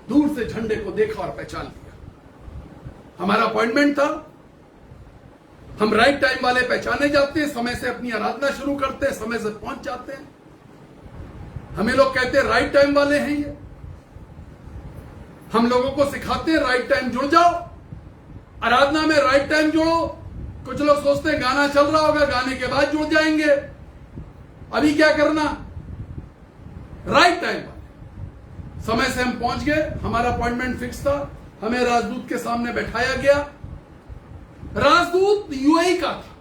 दूर से झंडे को देखा और पहचान लिया। हमारा अपॉइंटमेंट था, हम राइट टाइम वाले पहचाने जाते हैं, समय से अपनी आराधना शुरू करते हैं, समय से पहुंच जाते हैं। हमें लोग कहते हैं राइट टाइम वाले हैं ये। हम लोगों को सिखाते हैं राइट टाइम जुड़ जाओ, आराधना में राइट टाइम जुड़ो। कुछ लोग सोचते हैं गाना चल रहा होगा, गाने के बाद जुड़ जाएंगे। अभी क्या करना? राइट टाइम वाले समय से हम पहुंच गए, हमारा अपॉइंटमेंट फिक्स था, हमें राजदूत के सामने बैठाया गया। राजदूत यूएई का था।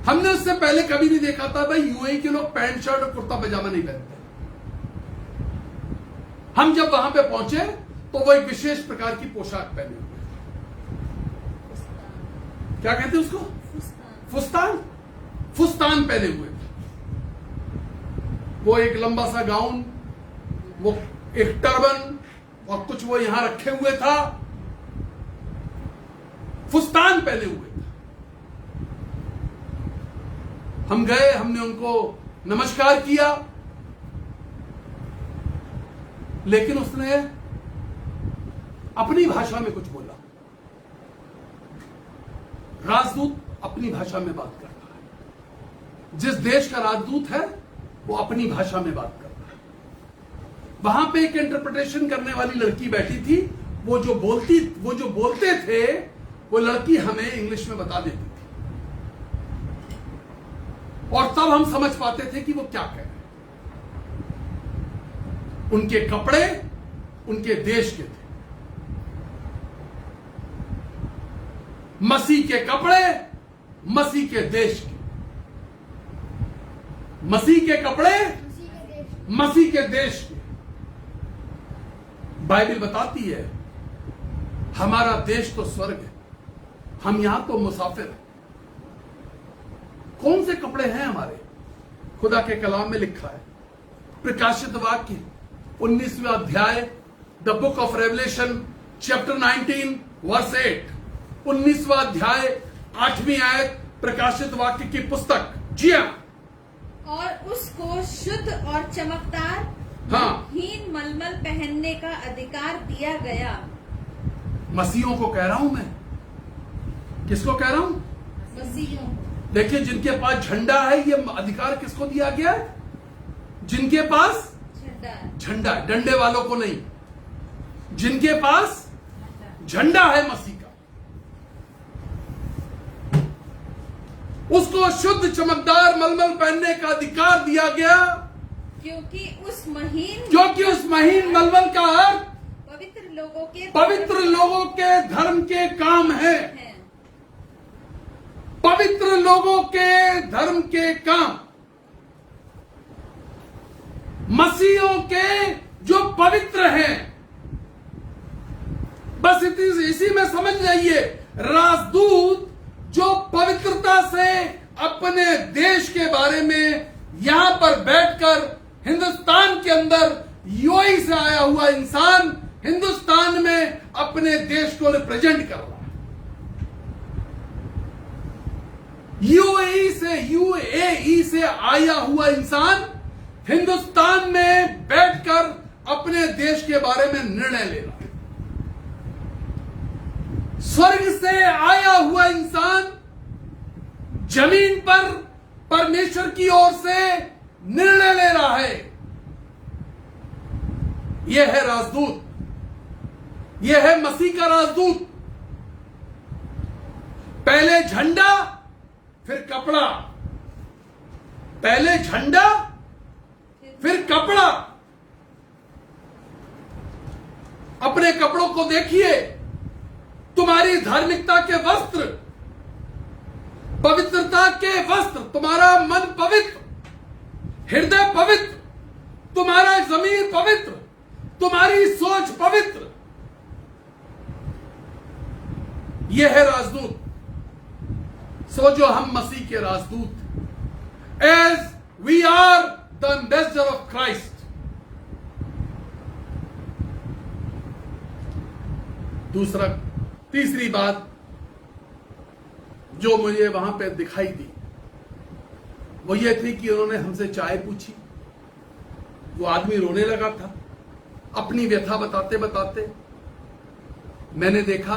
हमने उससे पहले कभी नहीं देखा था भाई, यूएई के लोग पैंट शर्ट और कुर्ता पजामा नहीं पहनते। हम जब वहां पे पहुंचे तो वो एक विशेष प्रकार की पोशाक पहने हुए, क्या कहते हैं उसको, फुस्तान पहने हुए थे। वो एक लंबा सा गाउन, वो एक टर्बन और कुछ वो यहां रखे हुए था, फुस्तान पहने हुए थे। हम गए, हमने उनको नमस्कार किया, लेकिन उसने अपनी भाषा में कुछ बोला। राजदूत अपनी भाषा में बात करता है। जिस देश का राजदूत है वो अपनी भाषा में बात करता है। वहां पे एक इंटरप्रिटेशन करने वाली लड़की बैठी थी, वो जो बोलते थे वो लड़की हमें इंग्लिश में बता देती थी, और तब हम समझ पाते थे कि वो क्या कह रहे हैं। उनके कपड़े उनके देश के थे, मसीह के कपड़े मसीह के देश के, मसीह के कपड़े मसीह के देश के। बाइबल बताती है हमारा देश तो स्वर्ग है, हम यहां तो मुसाफिर हैं। कौन से कपड़े हैं हमारे? खुदा के कलाम में लिखा है, प्रकाशित वाक्य 19वां अध्याय, the book of Revelation chapter 19 verse 8, 19वां अध्याय 8वीं आयत, प्रकाशित वाक्य की पुस्तक। जी हाँ। और उसको शुद्ध और चमकदार हीन मलमल पहनने का अधिकार दिया गया। मसीहों को कह रहा हूं मैं। किसको कह रहा हूं? मसीहों। देखिए, जिनके पास झंडा है, ये अधिकार किसको दिया गया है? जिनके पास झंडा, डंडे वालों को नहीं, जिनके पास झंडा है मसीह का, उसको शुद्ध चमकदार मलमल पहनने का अधिकार दिया गया, क्योंकि उस महीन मलमल का अर्थ पवित्र लोगों के धर्म के काम है। पवित्र लोगों के धर्म के काम, मसीहों के जो पवित्र हैं। बस इसी में समझ जाइए, राजदूत जो पवित्रता से अपने देश के बारे में यहां पर बैठकर हिंदुस्तान के अंदर यूएई से आया हुआ इंसान हिंदुस्तान में अपने देश को रिप्रेजेंट कर रहा है। यूएई से आया हुआ इंसान हिंदुस्तान में बैठकर अपने देश के बारे में निर्णय ले रहा है। स्वर्ग से आया हुआ इंसान जमीन पर परमेश्वर की ओर से निर्णय ले रहा है। यह है राजदूत, यह है मसीह का राजदूत। पहले झंडा फिर कपड़ा, पहले झंडा फिर कपड़ा। अपने कपड़ों को देखिए, तुम्हारी धार्मिकता के वस्त्र, पवित्रता के वस्त्र, तुम्हारा मन पवित्र, हृदय पवित्र, तुम्हारा जमीर पवित्र, तुम्हारी सोच पवित्र। यह है राजदूत। सो जो हम मसीह के राजदूत, as we are the ambassador of Christ. तीसरी बात जो मुझे वहां पे दिखाई दी वो ये थी कि उन्होंने हमसे चाय पूछी। वो आदमी रोने लगा था अपनी व्यथा बताते बताते। मैंने देखा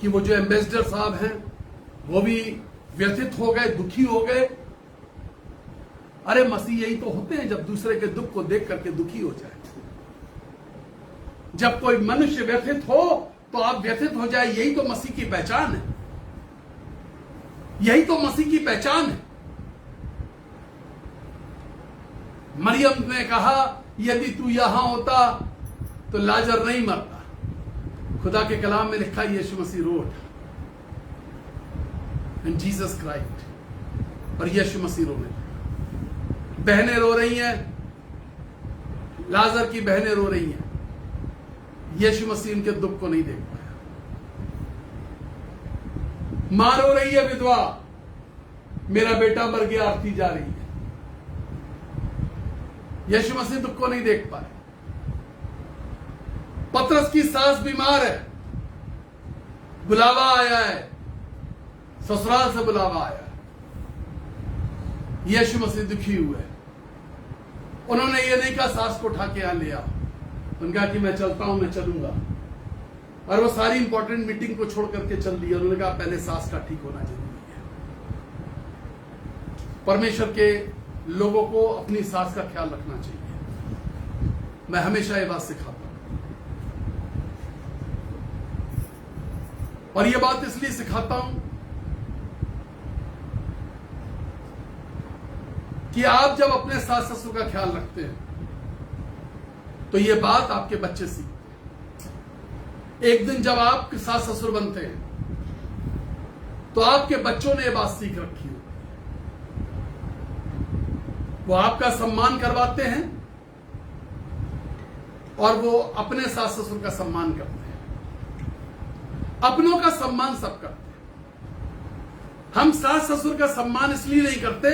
कि वो जो एम्बेसडर साहब हैं वो भी व्यथित हो गए, दुखी हो गए। अरे मसीह यही तो होते हैं, जब दूसरे के दुख को देख करके दुखी हो जाए। जब कोई मनुष्य व्यथित हो तो आप व्यथित हो जाए, यही तो मसीह की पहचान है, यही तो मसीह की पहचान है। मरियम ने कहा यदि तू यहां होता तो लाजर नहीं मरता। खुदा के कलाम में लिखा यीशु मसीह रोड एंड जीसस क्राइस्ट, और यीशु मसीह रोने लगा। बहनें रो रही हैं, लाजर की बहनें रो रही हैं। यीशु मसीह उनके दुख को नहीं देख पाया। मां रो रही है विधवा, मेरा बेटा मर गया, आरती जा रही है। यीशु मसीह दुख को नहीं देख पाए। पतरस की सास बीमार है, बुलावा आया है, ससुराल से बुलावा आया। यीशु मसीह दुखी हुए। उन्होंने ये नहीं कहा सास को उठा के यहां ले आओ, उन्होंने कहा कि मैं चलता हूं, मैं चलूंगा। और वो सारी इंपॉर्टेंट मीटिंग को छोड़ करके चल दी। उन्होंने कहा पहले सास का ठीक होना जरूरी है। परमेश्वर के लोगों को अपनी सास का ख्याल रखना चाहिए। मैं हमेशा ये बात सिखाता हूं, और ये बात इसलिए सिखाता हूं कि आप जब अपने सास ससुर का ख्याल रखते हैं तो ये बात आपके बच्चे सीखते हैं। एक दिन जब आप सास ससुर बनते हैं तो आपके बच्चों ने ये बात सीख रखी हो। वो आपका सम्मान करवाते हैं और वो अपने सास ससुर का सम्मान करते हैं। अपनों का सम्मान सब करते हैं। हम सास ससुर का सम्मान इसलिए नहीं करते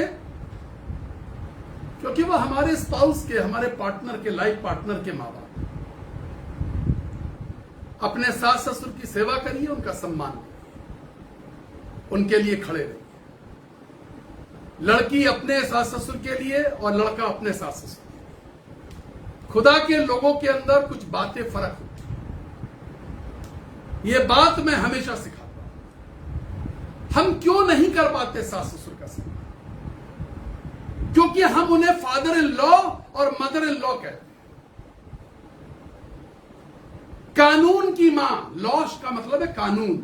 क्योंकि वो हमारे स्पाउस के, हमारे पार्टनर के, लाइफ पार्टनर के मां बाप। अपने सास ससुर की सेवा करिए, उनका सम्मान करिए, उनके लिए खड़े रहिए। लड़की अपने सास ससुर के लिए और लड़का अपने सास ससुर के लिए। खुदा के लोगों के अंदर कुछ बातें फर्क होती हैं। ये बात मैं हमेशा सिखाता हूं। हम क्यों नहीं कर पाते सास ससुर का सम्मान? क्योंकि हम उन्हें फादर इन लॉ और मदर इन लॉ कहते हैं। कानून की मां, लॉश का मतलब है कानून,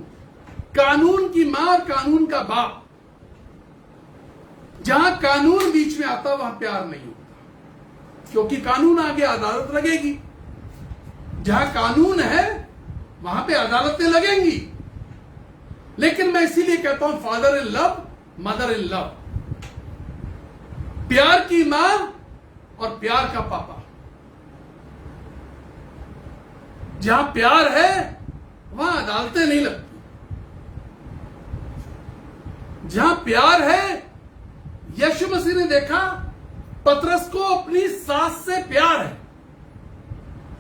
कानून की मां और कानून का बाप। जहां कानून बीच में आता वहां प्यार नहीं होता, क्योंकि कानून आगे अदालत लगेगी। जहां कानून है वहां पे अदालतें लगेंगी। लेकिन मैं इसीलिए कहता हूं father in love, mother in love. प्यार की मां और प्यार का पापा। जहां प्यार है वहां अदालतें नहीं लगती। जहां प्यार है, यीशु मसीह ने देखा पतरस को अपनी सास से प्यार है।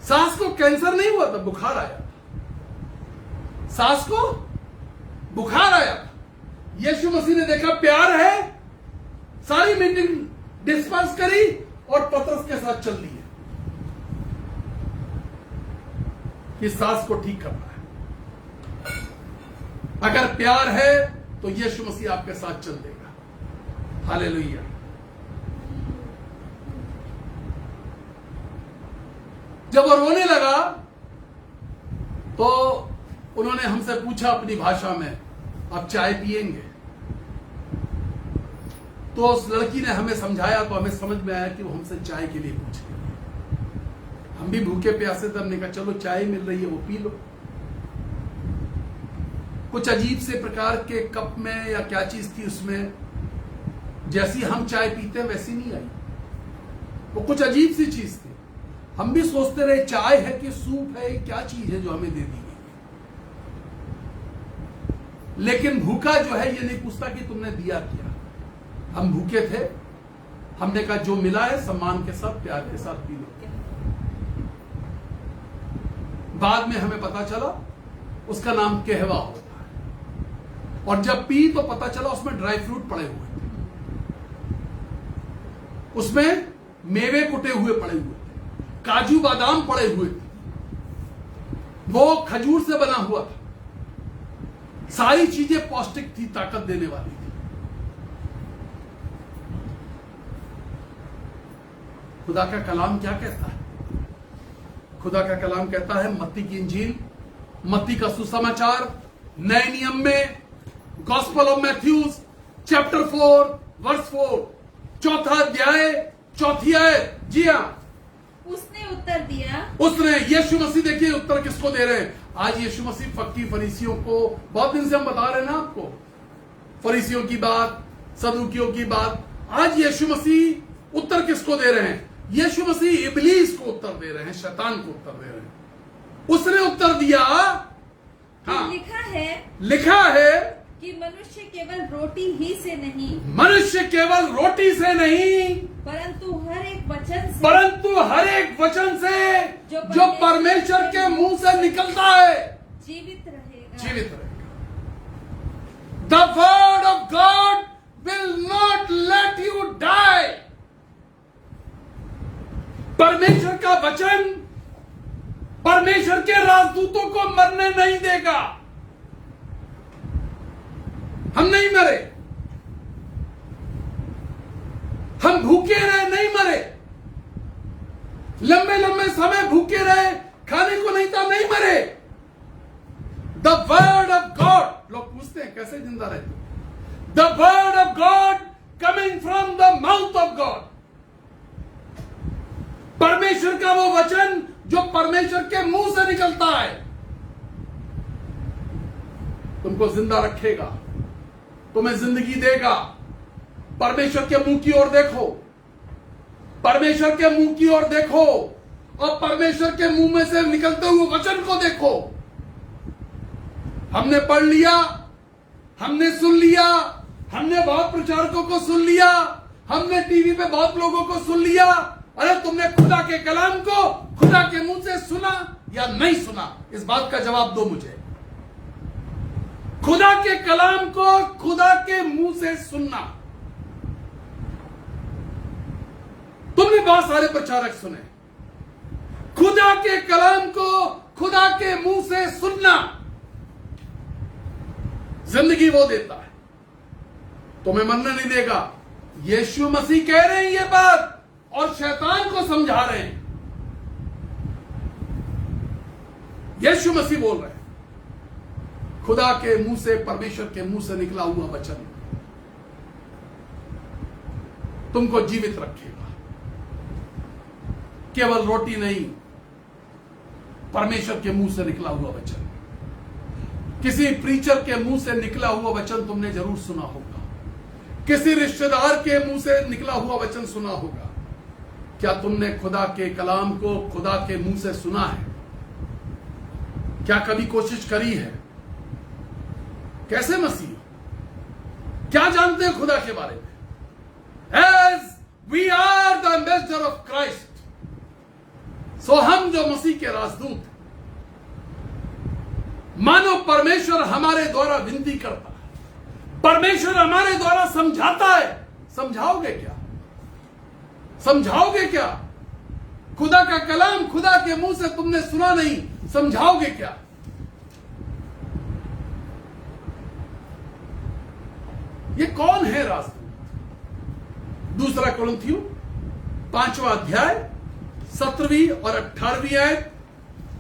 सास को कैंसर नहीं हुआ था, बुखार आया था। सास को बुखार आया था। यीशु मसीह ने देखा प्यार है, सारी मीटिंग डिस्पर्स करी और पतरस के साथ चल दी है कि सास को ठीक करना है। अगर प्यार है तो यीशु मसीह आपके साथ चल देगा। हालेलुया। जब वो रोने लगा तो उन्होंने हमसे पूछा अपनी भाषा में, आप चाय पिएंगे? तो उस लड़की ने हमें समझाया तो हमें समझ में आया कि वो हमसे चाय के लिए पूछ रही है। हम भी भूखे प्यासे थे, हमने कहा चलो चाय मिल रही है वो पी लो। कुछ अजीब से प्रकार के कप में या क्या चीज थी उसमें, जैसी हम चाय पीते हैं वैसी नहीं आई, वो कुछ अजीब सी चीज थी। हम भी सोचते रहे चाय है कि सूप है, क्या चीज है जो हमें दे दी गई। लेकिन भूखा जो है ये नहीं पूछता कि तुमने दिया क्या। हम भूखे थे, हमने कहा जो मिला है सम्मान के साथ प्यार के साथ पी लो। बाद में हमें पता चला उसका नाम कहवा होता है, और जब पी तो पता चला उसमें ड्राई फ्रूट पड़े हुए थे, उसमें मेवे कुटे हुए पड़े हुए थे, काजू बादाम पड़े हुए थे, वो खजूर से बना हुआ था, सारी चीजें पौष्टिक थी, ताकत देने वाली थी। खुदा का कलाम क्या कहता है? खुदा का कलाम कहता है मत्ती की इंजील, मत्ती का सुसमाचार, नए नियम में gospel of Matthews chapter 4 verse 4, चौथा अध्याय चौथी आयत। जी हां, उसने उत्तर दिया, उसने, यीशु मसीह देखिए उत्तर किसको दे रहे हैं। आज यीशु मसीह फक्की फरीसियों को, बहुत दिन से हम बता रहे हैं ना आपको, फरीसियों की बात, सदूकियों की बात। आज यीशु मसीह उत्तर किसको दे रहे हैं? यीशु मसीह इब्लीस को उत्तर दे रहे हैं, शैतान को उत्तर दे रहे हैं। उसने उत्तर दिया, हाँ, लिखा है कि मनुष्य केवल रोटी ही से नहीं, मनुष्य केवल रोटी से नहीं, परंतु हर एक वचन से जो परमेश्वर के मुंह से निकलता है जीवित रहेगा। जीवित रहेगा। The word of God will not let you die. परमेश्वर का वचन परमेश्वर के राजदूतों को मरने नहीं देगा। हम नहीं मरे, हम भूखे रहे, नहीं मरे, लंबे लंबे समय भूखे रहे, खाने को नहीं था, नहीं मरे। द वर्ड ऑफ गॉड, लोग पूछते हैं कैसे जिंदा रहते? The word of God coming from the mouth of God, परमेश्वर का वो वचन जो परमेश्वर के मुंह से निकलता है, तुमको जिंदा रखेगा, तुम्हें जिंदगी देगा। परमेश्वर के मुंह की ओर देखो, परमेश्वर के मुंह की ओर देखो, और परमेश्वर के मुंह में से निकलते हुए वचन को देखो। हमने पढ़ लिया, हमने सुन लिया, हमने बहुत प्रचारकों को सुन लिया, हमने टीवी पे बहुत लोगों को सुन लिया। अरे तुमने खुदा के कलाम को खुदा के मुंह से सुना या नहीं सुना? इस बात का जवाब दो मुझे। खुदा के कलाम को खुदा के मुंह से सुनना। तुमने बहुत सारे प्रचारक सुने, खुदा के कलाम को खुदा के मुंह से सुनना जिंदगी वो देता है, तुम्हें मरने नहीं देगा। यीशु मसीह कह रहे हैं ये बात और शैतान को समझा रहे हैं। यीशु मसीह बोल रहे हैं खुदा के मुंह से, परमेश्वर के मुंह से निकला हुआ वचन तुमको जीवित रखेगा। केवल रोटी नहीं, परमेश्वर के मुंह से निकला हुआ वचन। किसी प्रीचर के मुंह से निकला हुआ वचन तुमने जरूर सुना होगा, किसी रिश्तेदार के मुंह से निकला हुआ वचन सुना होगा। क्या तुमने खुदा के कलाम को खुदा के मुंह से सुना है? क्या कभी कोशिश करी है? कैसे मसीह, क्या जानते हैं खुदा के बारे में? As we are the ambassador of Christ, so हम जो मसीह के राजदूत, मानो परमेश्वर हमारे द्वारा विनती करता है, परमेश्वर हमारे द्वारा समझाता है। समझाओगे क्या? समझाओगे क्या? खुदा का कलाम खुदा के मुंह से तुमने सुना नहीं, समझाओगे क्या? ये कौन है राजदूत? दूसरा कुरिन्थियों 5वां अध्याय 17वीं और 18वीं आयत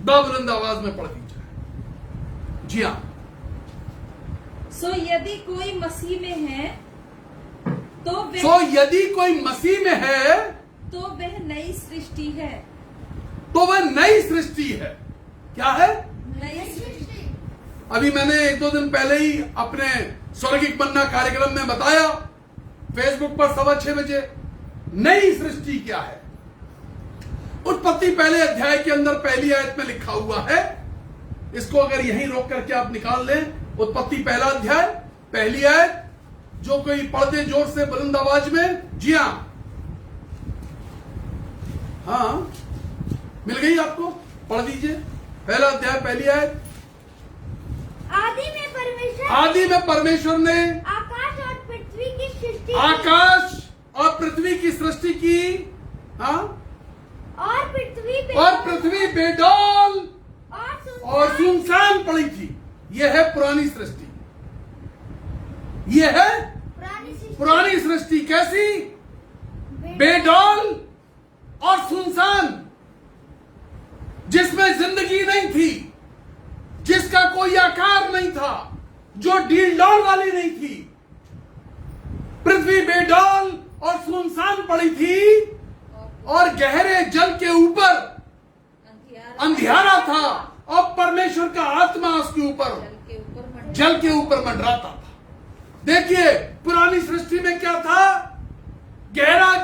बाबुलंद आवाज में पढ़ दीजिए। जी हां। सो यदि कोई मसीह में है यदि कोई मसीह में है तो वह नई सृष्टि है। तो वह नई सृष्टि है। क्या है? नई सृष्टि। अभी मैंने 1-2 दिन पहले ही अपने स्वर्गिक मन्ना कार्यक्रम में बताया, फेसबुक पर 6:15 बजे, नई सृष्टि क्या है। उत्पत्ति पहले अध्याय के अंदर पहली आयत में लिखा हुआ है। इसको अगर यहीं रोक करके आप निकाल लें, उत्पत्ति पहला अध्याय पहली आयत, जो कोई पढ़ दे जोर से बुलंद आवाज में। जी हाँ, मिल गई आपको? पढ़ दीजिए पहला अध्याय पहली आयत। आदि में परमेश्वर ने आकाश और पृथ्वी की सृष्टि आकाश और पृथ्वी की सृष्टि की। हाँ, और पृथ्वी बेडौल और सुनसान पड़ी थी। यह है पुरानी सृष्टि। यह है पुरानी सृष्टि। कैसी? बेडौल और सुनसान, जिसमें जिंदगी नहीं थी, जिसका कोई आकार नहीं था, जो डील डॉल वाली नहीं थी। पृथ्वी बेडौल और सुनसान पड़ी थी और गहरे जल के ऊपर अंधियारा था और परमेश्वर का आत्मा उसके ऊपर जल के ऊपर मंडराता था। देखिए पुरानी सृष्टि में क्या था? गहरा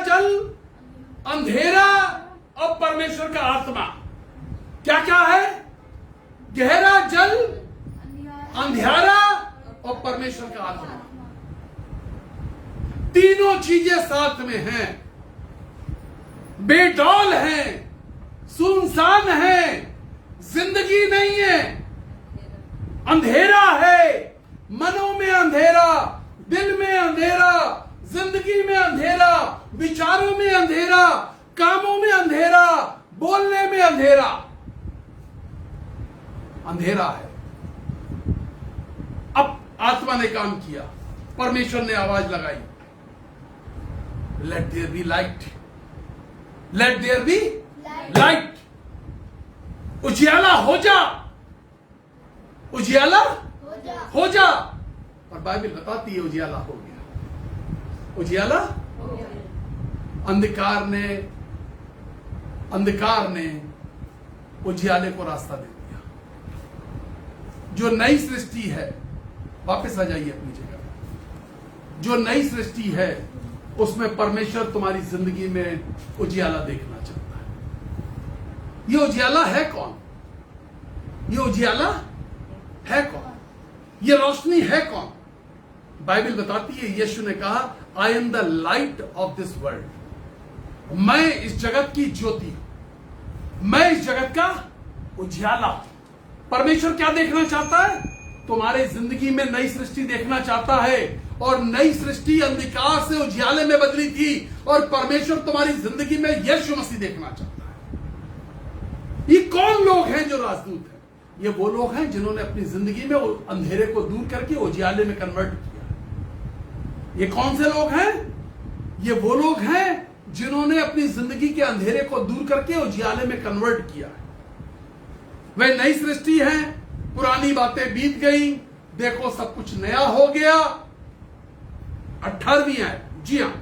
जल, अंधेरा और परमेश्वर का आत्मा। क्या क्या है? गहरा जल, अंधियारा और परमेश्वर का आत्मा। तीनों चीजें साथ में हैं। बेडौल है, सुनसान है, जिंदगी नहीं है, अंधेरा है, मनों में अंधेरा, दिल में अंधेरा, जिंदगी में अंधेरा, विचारों में अंधेरा, कामों में अंधेरा, बोलने में अंधेरा। अंधेरा है। अब आत्मा ने काम किया, परमेश्वर ने आवाज लगाई, let there be light, let there be light. उजियाला हो जा, उजियाला हो जा। और बाइबल बताती है उजियाला हो गया, उजियाला। अंधकार ने उजियाले को रास्ता दे दिया। जो नई सृष्टि है, वापस आ जाइए अपनी जगह। जो नई सृष्टि है उसमें परमेश्वर तुम्हारी जिंदगी में उजियाला देखना चाहता है। ये उजियाला है कौन? ये उजियाला है कौन? ये रोशनी है कौन? बाइबल बताती है, यीशु ने कहा, I am the light of this world. मैं इस जगत की ज्योति हूं, मैं इस जगत का उजियाला हूं। परमेश्वर क्या देखना चाहता है? तुम्हारे जिंदगी में नई सृष्टि देखना चाहता है। और नई सृष्टि अंधकार से उजियाले में बदली थी और परमेश्वर तुम्हारी जिंदगी में यीशु मसीह देखना चाहता है। ये कौन लोग हैं जो राजदूत हैं? ये वो लोग हैं जिन्होंने अपनी जिंदगी में अंधेरे को दूर करके उजियाले में कन्वर्ट किया। ये कौन से लोग हैं? ये वो लोग हैं जिन्होंने अपनी जिंदगी के अंधेरे को दूर करके उजियाले में कन्वर्ट किया है। वे नई सृष्टि है। पुरानी बातें बीत गई, देखो सब कुछ नया हो गया। 18वीं आयत। जी हाँ।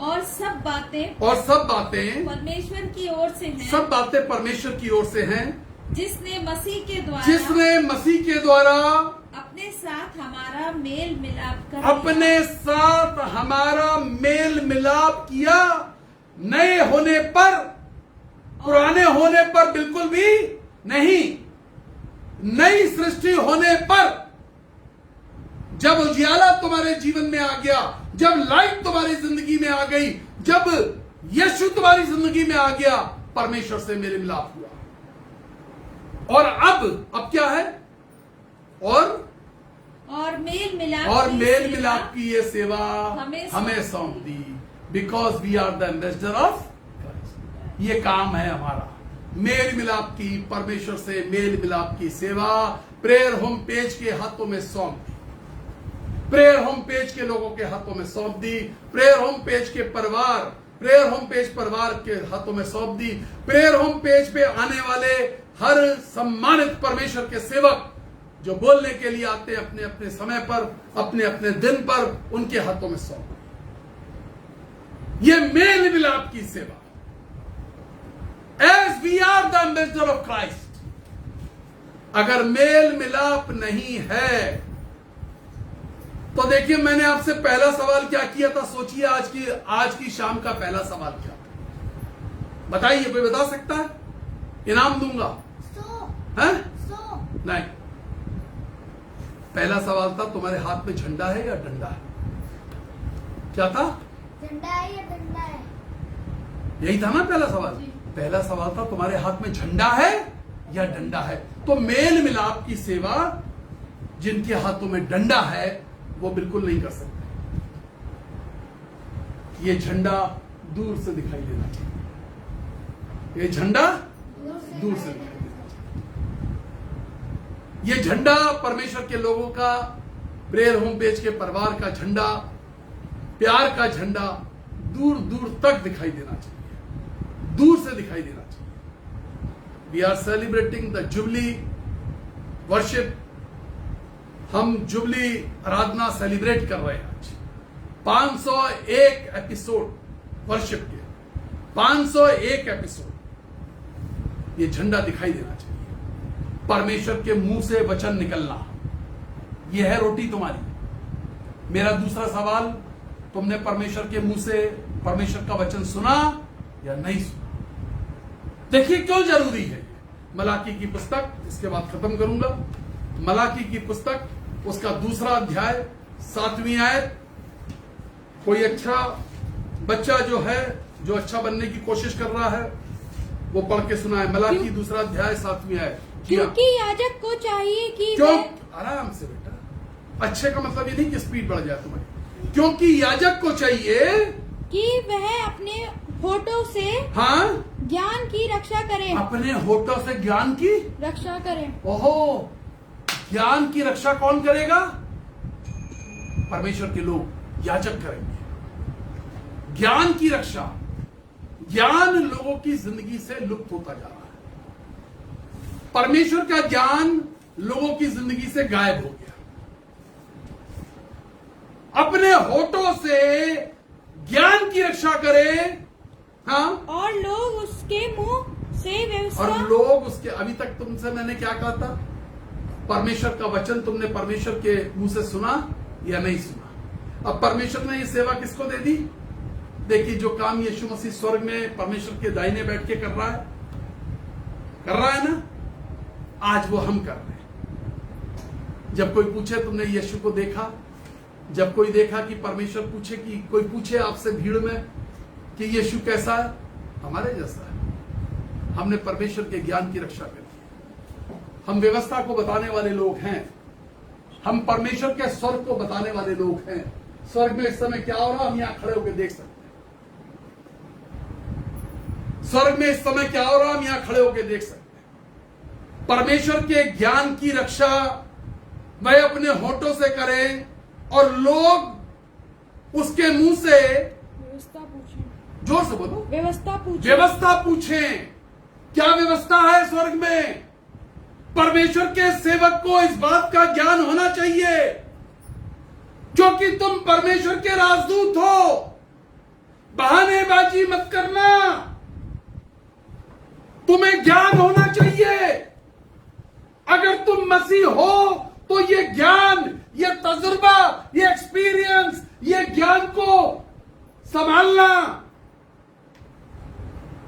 और सब बातें परमेश्वर की ओर से हैं। सब बातें परमेश्वर की ओर से हैं, जिसने मसीह के द्वारा अपने साथ हमारा मेल मिलाप किया। नए होने पर, पुराने होने पर बिल्कुल भी नहीं। नई सृष्टि होने पर, जब उजियाला तुम्हारे जीवन में आ गया, जब लाइट तुम्हारी जिंदगी में आ गई, जब यीशु तुम्हारी जिंदगी में आ गया, परमेश्वर से मेल मिलाप हुआ। और अब क्या है? और मेल मिलाप की ये सेवा हमें सौंप दी। Because we are the ambassador of Christ. ये काम है हमारा, मेल मिलाप की, परमेश्वर से मेल मिलाप की सेवा प्रेयर होम पेज के हाथों में सौंप दी। प्रेयर होम पेज के लोगों के हाथों में सौंप दी। प्रेयर होम पेज के परिवार के हाथों में सौंप दी। प्रेयर होम पेज पे आने वाले हर सम्मानित परमेश्वर के सेवक जो बोलने के लिए आते हैं, अपने अपने समय पर, अपने अपने दिन पर, उनके हाथों में सौंप दी। ये मेल मिलाप की सेवा, as we are the ambassador of Christ. अगर मेल मिलाप नहीं है तो देखिए, मैंने आपसे पहला सवाल क्या किया था, सोचिए आज की शाम का पहला सवाल क्या था, बताइए, कोई बता सकता है? इनाम दूंगा। हैं? नहीं, पहला सवाल था तुम्हारे हाथ में झंडा है या डंडा है? क्या था? झंडा है या डंडा है? यही था ना पहला सवाल। पहला सवाल था तुम्हारे हाथ में झंडा है या डंडा है। तो मेल मिलाप की सेवा जिनके हाथों में डंडा है वो बिल्कुल नहीं कर सकते। ये झंडा दूर से दिखाई देना चाहिए, ये झंडा दूर से दिखाई देना चाहिए। ये झंडा परमेश्वर के लोगों का, प्रेयर होम पेज के परिवार का झंडा, प्यार का झंडा दूर दूर तक दिखाई देना चाहिए, दूर से दिखाई देना चाहिए। We are celebrating the jubilee worship. हम जुबली आराधना सेलिब्रेट कर रहे हैं आज। 501 एपिसोड वर्शिप के, 501 एपिसोड। ये झंडा दिखाई देना चाहिए। परमेश्वर के मुंह से वचन निकलना, यह है रोटी तुम्हारी। मेरा दूसरा सवाल, तुमने परमेश्वर के मुंह से परमेश्वर का वचन सुना या नहीं सुना? देखिए क्यों जरूरी है। मलाकी की पुस्तक, इसके बाद खत्म करूंगा। मलाकी की पुस्तक, उसका दूसरा अध्याय, 7वीं आयत। कोई अच्छा बच्चा जो है, जो अच्छा बनने की कोशिश कर रहा है, वो पढ़ के सुनाए। मलाकी दूसरा अध्याय 7वीं आयत। क्योंकि याजक को चाहिए कि क्यों? आराम से बेटा, अच्छे का मतलब ये नहीं कि स्पीड बढ़ जाए तुम्हारी। क्योंकि याजक को चाहिए कि वह अपने होठों से हाँ ज्ञान की रक्षा करे, अपने होठों से ज्ञान की रक्षा करे। ओहो, ज्ञान की रक्षा कौन करेगा? परमेश्वर के लोग, याजक करेंगे ज्ञान की रक्षा। ज्ञान लोगों की जिंदगी से लुप्त होता जा रहा है। परमेश्वर का ज्ञान लोगों की जिंदगी से गायब हो गया। अपने होठों से ज्ञान की रक्षा करे। हाँ, और लोग उसके मुंह से व्यवस्था, और लोग उसके, अभी तक तुमसे मैंने क्या कहा था? परमेश्वर का वचन तुमने परमेश्वर के मुंह से सुना या नहीं सुना? अब परमेश्वर ने ये सेवा किसको दे दी? देखिए, जो काम यीशु मसीह स्वर्ग में परमेश्वर के दाहिने बैठ के कर रहा है ना, आज वो हम कर रहे हैं। जब कोई पूछे तुमने यीशु को देखा, जब कोई देखा कि परमेश्वर पूछे, कि कोई पूछे आपसे भीड़ में कि यीशु कैसा है, हमारे जैसा है। हमने परमेश्वर के ज्ञान की रक्षा कर दी। हम व्यवस्था को बताने वाले लोग हैं। हम परमेश्वर के स्वर्ग को बताने वाले लोग हैं। स्वर्ग में इस समय क्या हो रहा, हम यहां खड़े होकर देख सकते हैं। स्वर्ग में इस समय क्या हो रहा, हम यहां खड़े होकर देख सकते हैं। परमेश्वर के ज्ञान की रक्षा वह अपने होठों से करें और लोग उसके मुंह से व्यवस्था पूछें। जोर से बोलो, व्यवस्था पूछें। व्यवस्था पूछें। क्या व्यवस्था है स्वर्ग में? परमेश्वर के सेवक को इस बात का ज्ञान होना चाहिए, क्योंकि तुम परमेश्वर के राजदूत हो। बहानेबाजी मत करना, तुम्हें ज्ञान होना चाहिए। अगर तुम मसीह हो तो ये ज्ञान, ये तजुर्बा, ये एक्सपीरियंस, ये ज्ञान को संभालना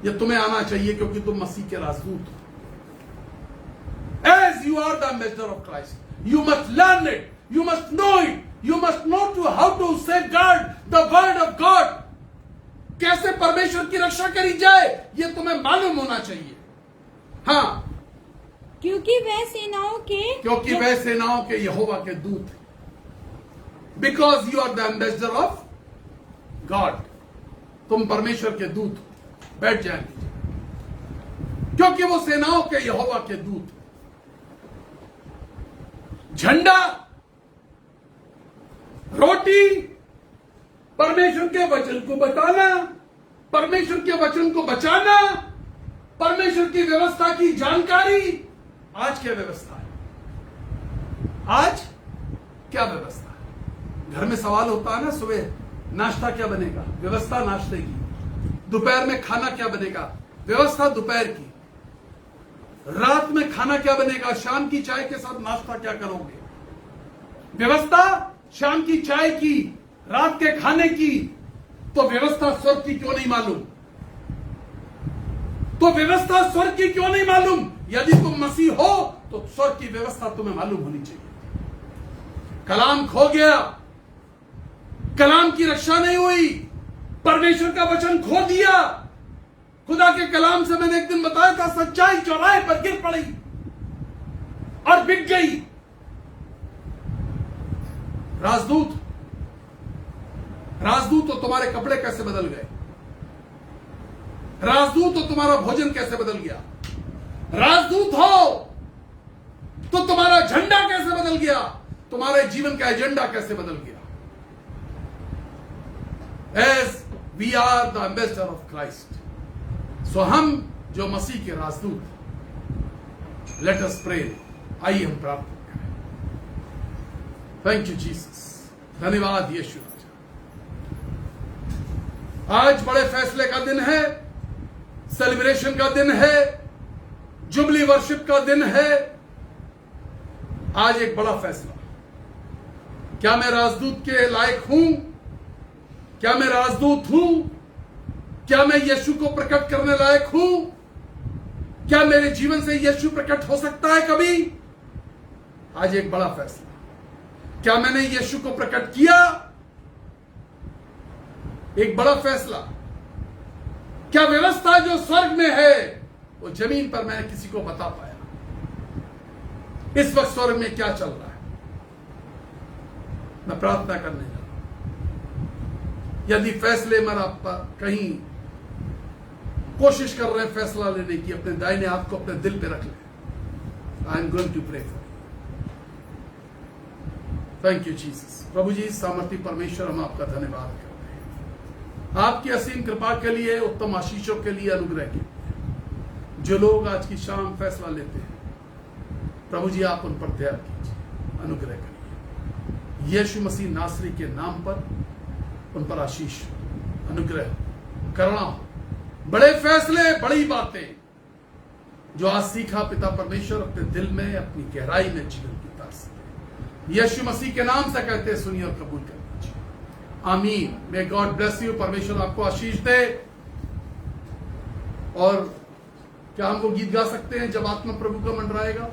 ये तुम्हें आना चाहिए, क्योंकि तुम मसीह के राजदूत हो। As you are the ambassador of Christ, you must learn it, you must know it, you must know how to safeguard the word of God. कैसे परमेश्वर की रक्षा करी जाए, ये तुम्हें मालूम होना चाहिए। हाँ, क्योंकि वह सेनाओं के यहोवा के दूत हैं। Because you are the ambassador of God, तुम परमेश्वर के दूत हो। बैठ जाएंगे, क्योंकि वो सेनाओं के यहोवा के दूत हैं। झंडा, रोटी, परमेश्वर के वचन को बताना, परमेश्वर के वचन को बचाना, परमेश्वर की व्यवस्था की जानकारी। आज क्या व्यवस्था है? आज क्या व्यवस्था है? घर में सवाल होता है ना सुबह, नाश्ता क्या बनेगा, व्यवस्था नाश्ते की। दोपहर में खाना क्या बनेगा, व्यवस्था दोपहर की। रात में खाना क्या बनेगा, शाम की चाय के साथ नाश्ता क्या करोगे, व्यवस्था शाम की चाय की, रात के खाने की। तो व्यवस्था स्वर्ग की क्यों नहीं मालूम, तो व्यवस्था स्वर्ग की क्यों नहीं मालूम। यदि तुम मसीह हो तो स्वर्ग की व्यवस्था तुम्हें मालूम होनी चाहिए। कलाम खो गया, कलाम की रक्षा नहीं हुई, परमेश्वर का वचन खो दिया। खुदा के कलाम से मैंने एक दिन बताया था, सच्चाई चौराहे पर गिर पड़ी और बिक गई। राजदूत राजदूत तो तुम्हारे कपड़े कैसे बदल गए, राजदूत तो तुम्हारा भोजन कैसे बदल गया, राजदूत हो तो तुम्हारा झंडा कैसे बदल गया, तुम्हारे जीवन का एजेंडा कैसे बदल गया। As we are the ambassador of Christ, so हम जो मसीह के राजदूत, लेट अस प्रे, आइए हम प्रार्थना करें। थैंक यू जीसस, धन्यवाद यीशु। आज बड़े फैसले का दिन है, सेलिब्रेशन का दिन है, जुबली वर्शिप का दिन है। आज एक बड़ा फैसला, क्या मैं राजदूत के लायक हूं, क्या मैं राजदूत हूं, क्या मैं यीशु को प्रकट करने लायक हूं, क्या मेरे जीवन से यीशु प्रकट हो सकता है कभी। आज एक बड़ा फैसला, क्या मैंने यीशु को प्रकट किया। एक बड़ा फैसला, क्या व्यवस्था जो स्वर्ग में है वो जमीन पर मैं किसी को बता पाया। इस वक्त स्वर्ग में क्या चल रहा है, मैं प्रार्थना करने जा रहा हूं। यदि फैसले में आप कहीं कोशिश कर रहे हैं फैसला लेने की, अपने दाहिने हाथ को अपने दिल पे रख लें। I am going to pray for you. Thank you Jesus. प्रभु जी, सामर्थी परमेश्वर, हम आपका धन्यवाद करते हैं आपकी असीम कृपा के लिए, उत्तम आशीषों के लिए, अनुग्रह के लिए। जो लोग आज की शाम फैसला लेते हैं, प्रभु जी आप उन पर दया कीजिए, अनुग्रह करिए। यीशु मसीह नासरी के नाम पर उन पर आशीष, अनुग्रह, करुणा हो। बड़े फैसले, बड़ी बातें जो आज सीखा पिता परमेश्वर अपने दिल में, अपनी गहराई में जीवन की तार से यीशु मसीह के नाम से कहते हैं, सुनिए और कबूल कर लीजिए। आमीन। May God bless you. परमेश्वर आपको आशीष दे। और क्या हम वो गीत गा सकते हैं, जब आत्मा प्रभु का मंडराएगा।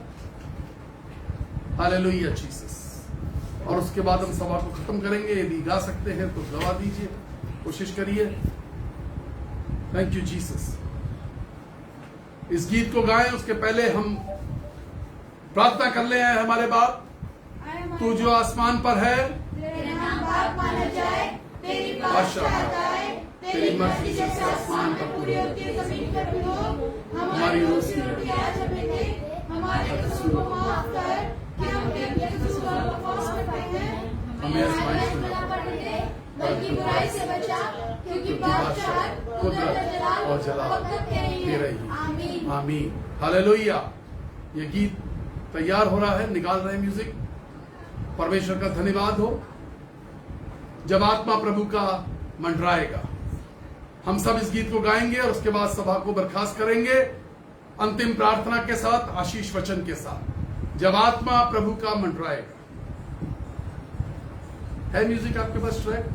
Hallelujah Jesus. और उसके बाद हम सभा को खत्म करेंगे। यदि गा सकते हैं तो गवा दीजिए, कोशिश करिए। Thank you Jesus. इस गीत को गाएं, उसके पहले हम प्रार्थना कर ले। हमारे बाप तू जो आसमान पर है, तेरा नाम पाक माना जाए, तेरी बादशाह आए, तेरी मर्जी जैसे आसमान पर पूरी होती है जमीन पर भी हो। हमारी रोजी रोटी आज हमें दे, हमारे कसूर को माफ कर कि हम अपने कसूरों को माफ करते हैं। हमें आजमाइश में न पड़ने दे, बल्कि बुराई से बचा, क्योंकि बादशाह, कुदरत और जलाल तेरा ही। आमीन। आमीन। हालेलुया। ये गीत तैयार हो रहा है, निकाल रहे हैं म्यूजिक। परमेश्वर का धन्यवाद हो। जब आत्मा प्रभु का मंडराएगा, हम सब इस गीत को गाएंगे और उसके बाद सभा को बर्खास्त करेंगे अंतिम प्रार्थना के साथ, आशीष वचन के साथ। जब आत्मा प्रभु का मंडराएगा। है म्यूजिक आपके पास track?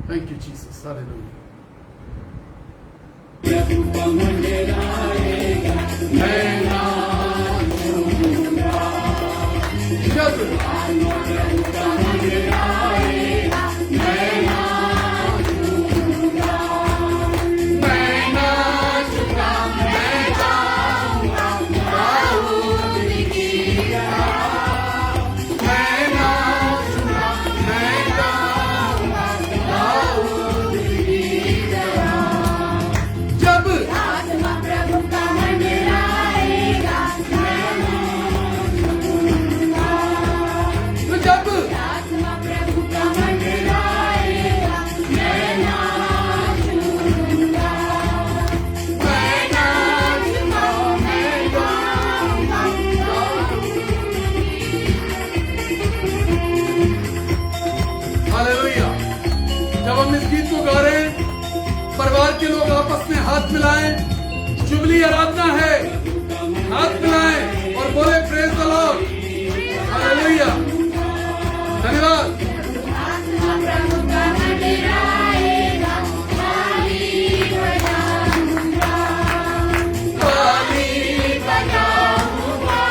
Thank you Jesus. Hallelujah. हम इस गीत को गा रहे हैं, परिवार के लोग आपस में हाथ मिलाएं, जुबली आराधना है, हाथ मिलाएं और बोले प्रेज द लॉर्ड, हालेलुया। धन्यवाद। आत्मा प्रभु का मंदिर आएगा, ताली बजाऊंगा, ताली बजाऊंगा,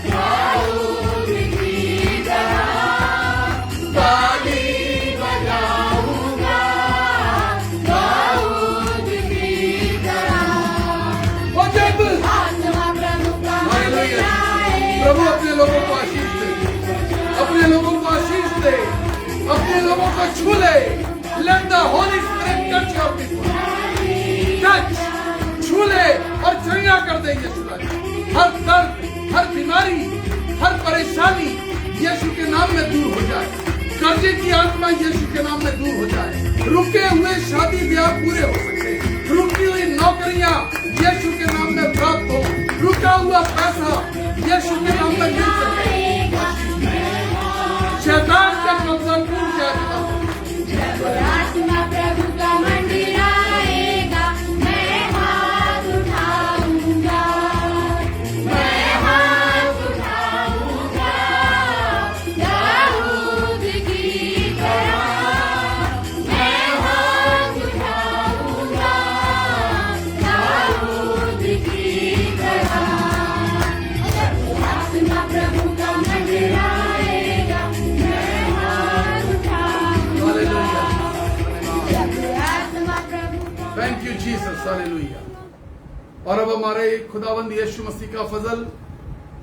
दाऊद की तरह, ताली बजाऊंगा, दाऊद की तरह। और जब आत्मा प्रभु का मंदिर आएगा, प्रभु अपने लोगों को आशीष दे, अपने लोगों को आशीष दे, अपने लोगों को छू ले। Let the Holy Spirit touch your people. Touch, छू ले और चंगा कर दे यीशु। हर दर्द, हर बीमारी, हर परेशानी यीशु के नाम में दूर हो जाए। कर्जे की आत्मा यीशु के नाम में दूर हो जाए। रुके हुए शादी ब्याह पूरे हो सके, रुकी हुई नौकरियां यीशु के नाम में प्राप्त हो, रुका हुआ पैसा यीशु के नाम में मिल सके। शैतान का कब्जा टूट जाए। आत्मा प्रभु का मंदिर आएगा, मैं हाथ उठाऊंगा, मैं हाथ उठाऊंगा, दाऊद की तरह, मैं हाथ उठाऊंगा, दाऊद की तरह। आत्मा प्रभु का मंदिर आएगा, मैं हाथ उठाऊंगा, आत्मा प्रभु का। Thank you Jesus, hallelujah. और अब हमारे खुदावंद यीशु मसीह का फजल,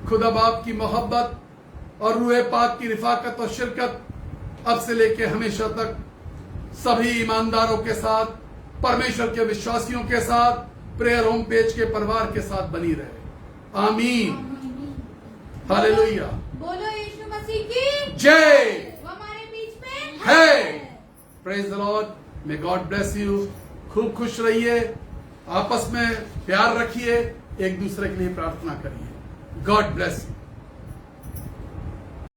खुदा बाप की मोहब्बत और रूह पाक की रिफाकत और शिरकत अब से लेके हमेशा तक सभी ईमानदारों के साथ, परमेश्वर के विश्वासियों के साथ, प्रेयर होम पेज के परिवार के साथ बनी रहे। आमीन, हालेलुया। बोलो यीशु मसीह की जय। वो हमारे बीच में है। Praise the Lord, may God bless you. खूब खुश रहिए, आपस में प्यार रखिए, एक दूसरे के लिए प्रार्थना करिए। God bless you.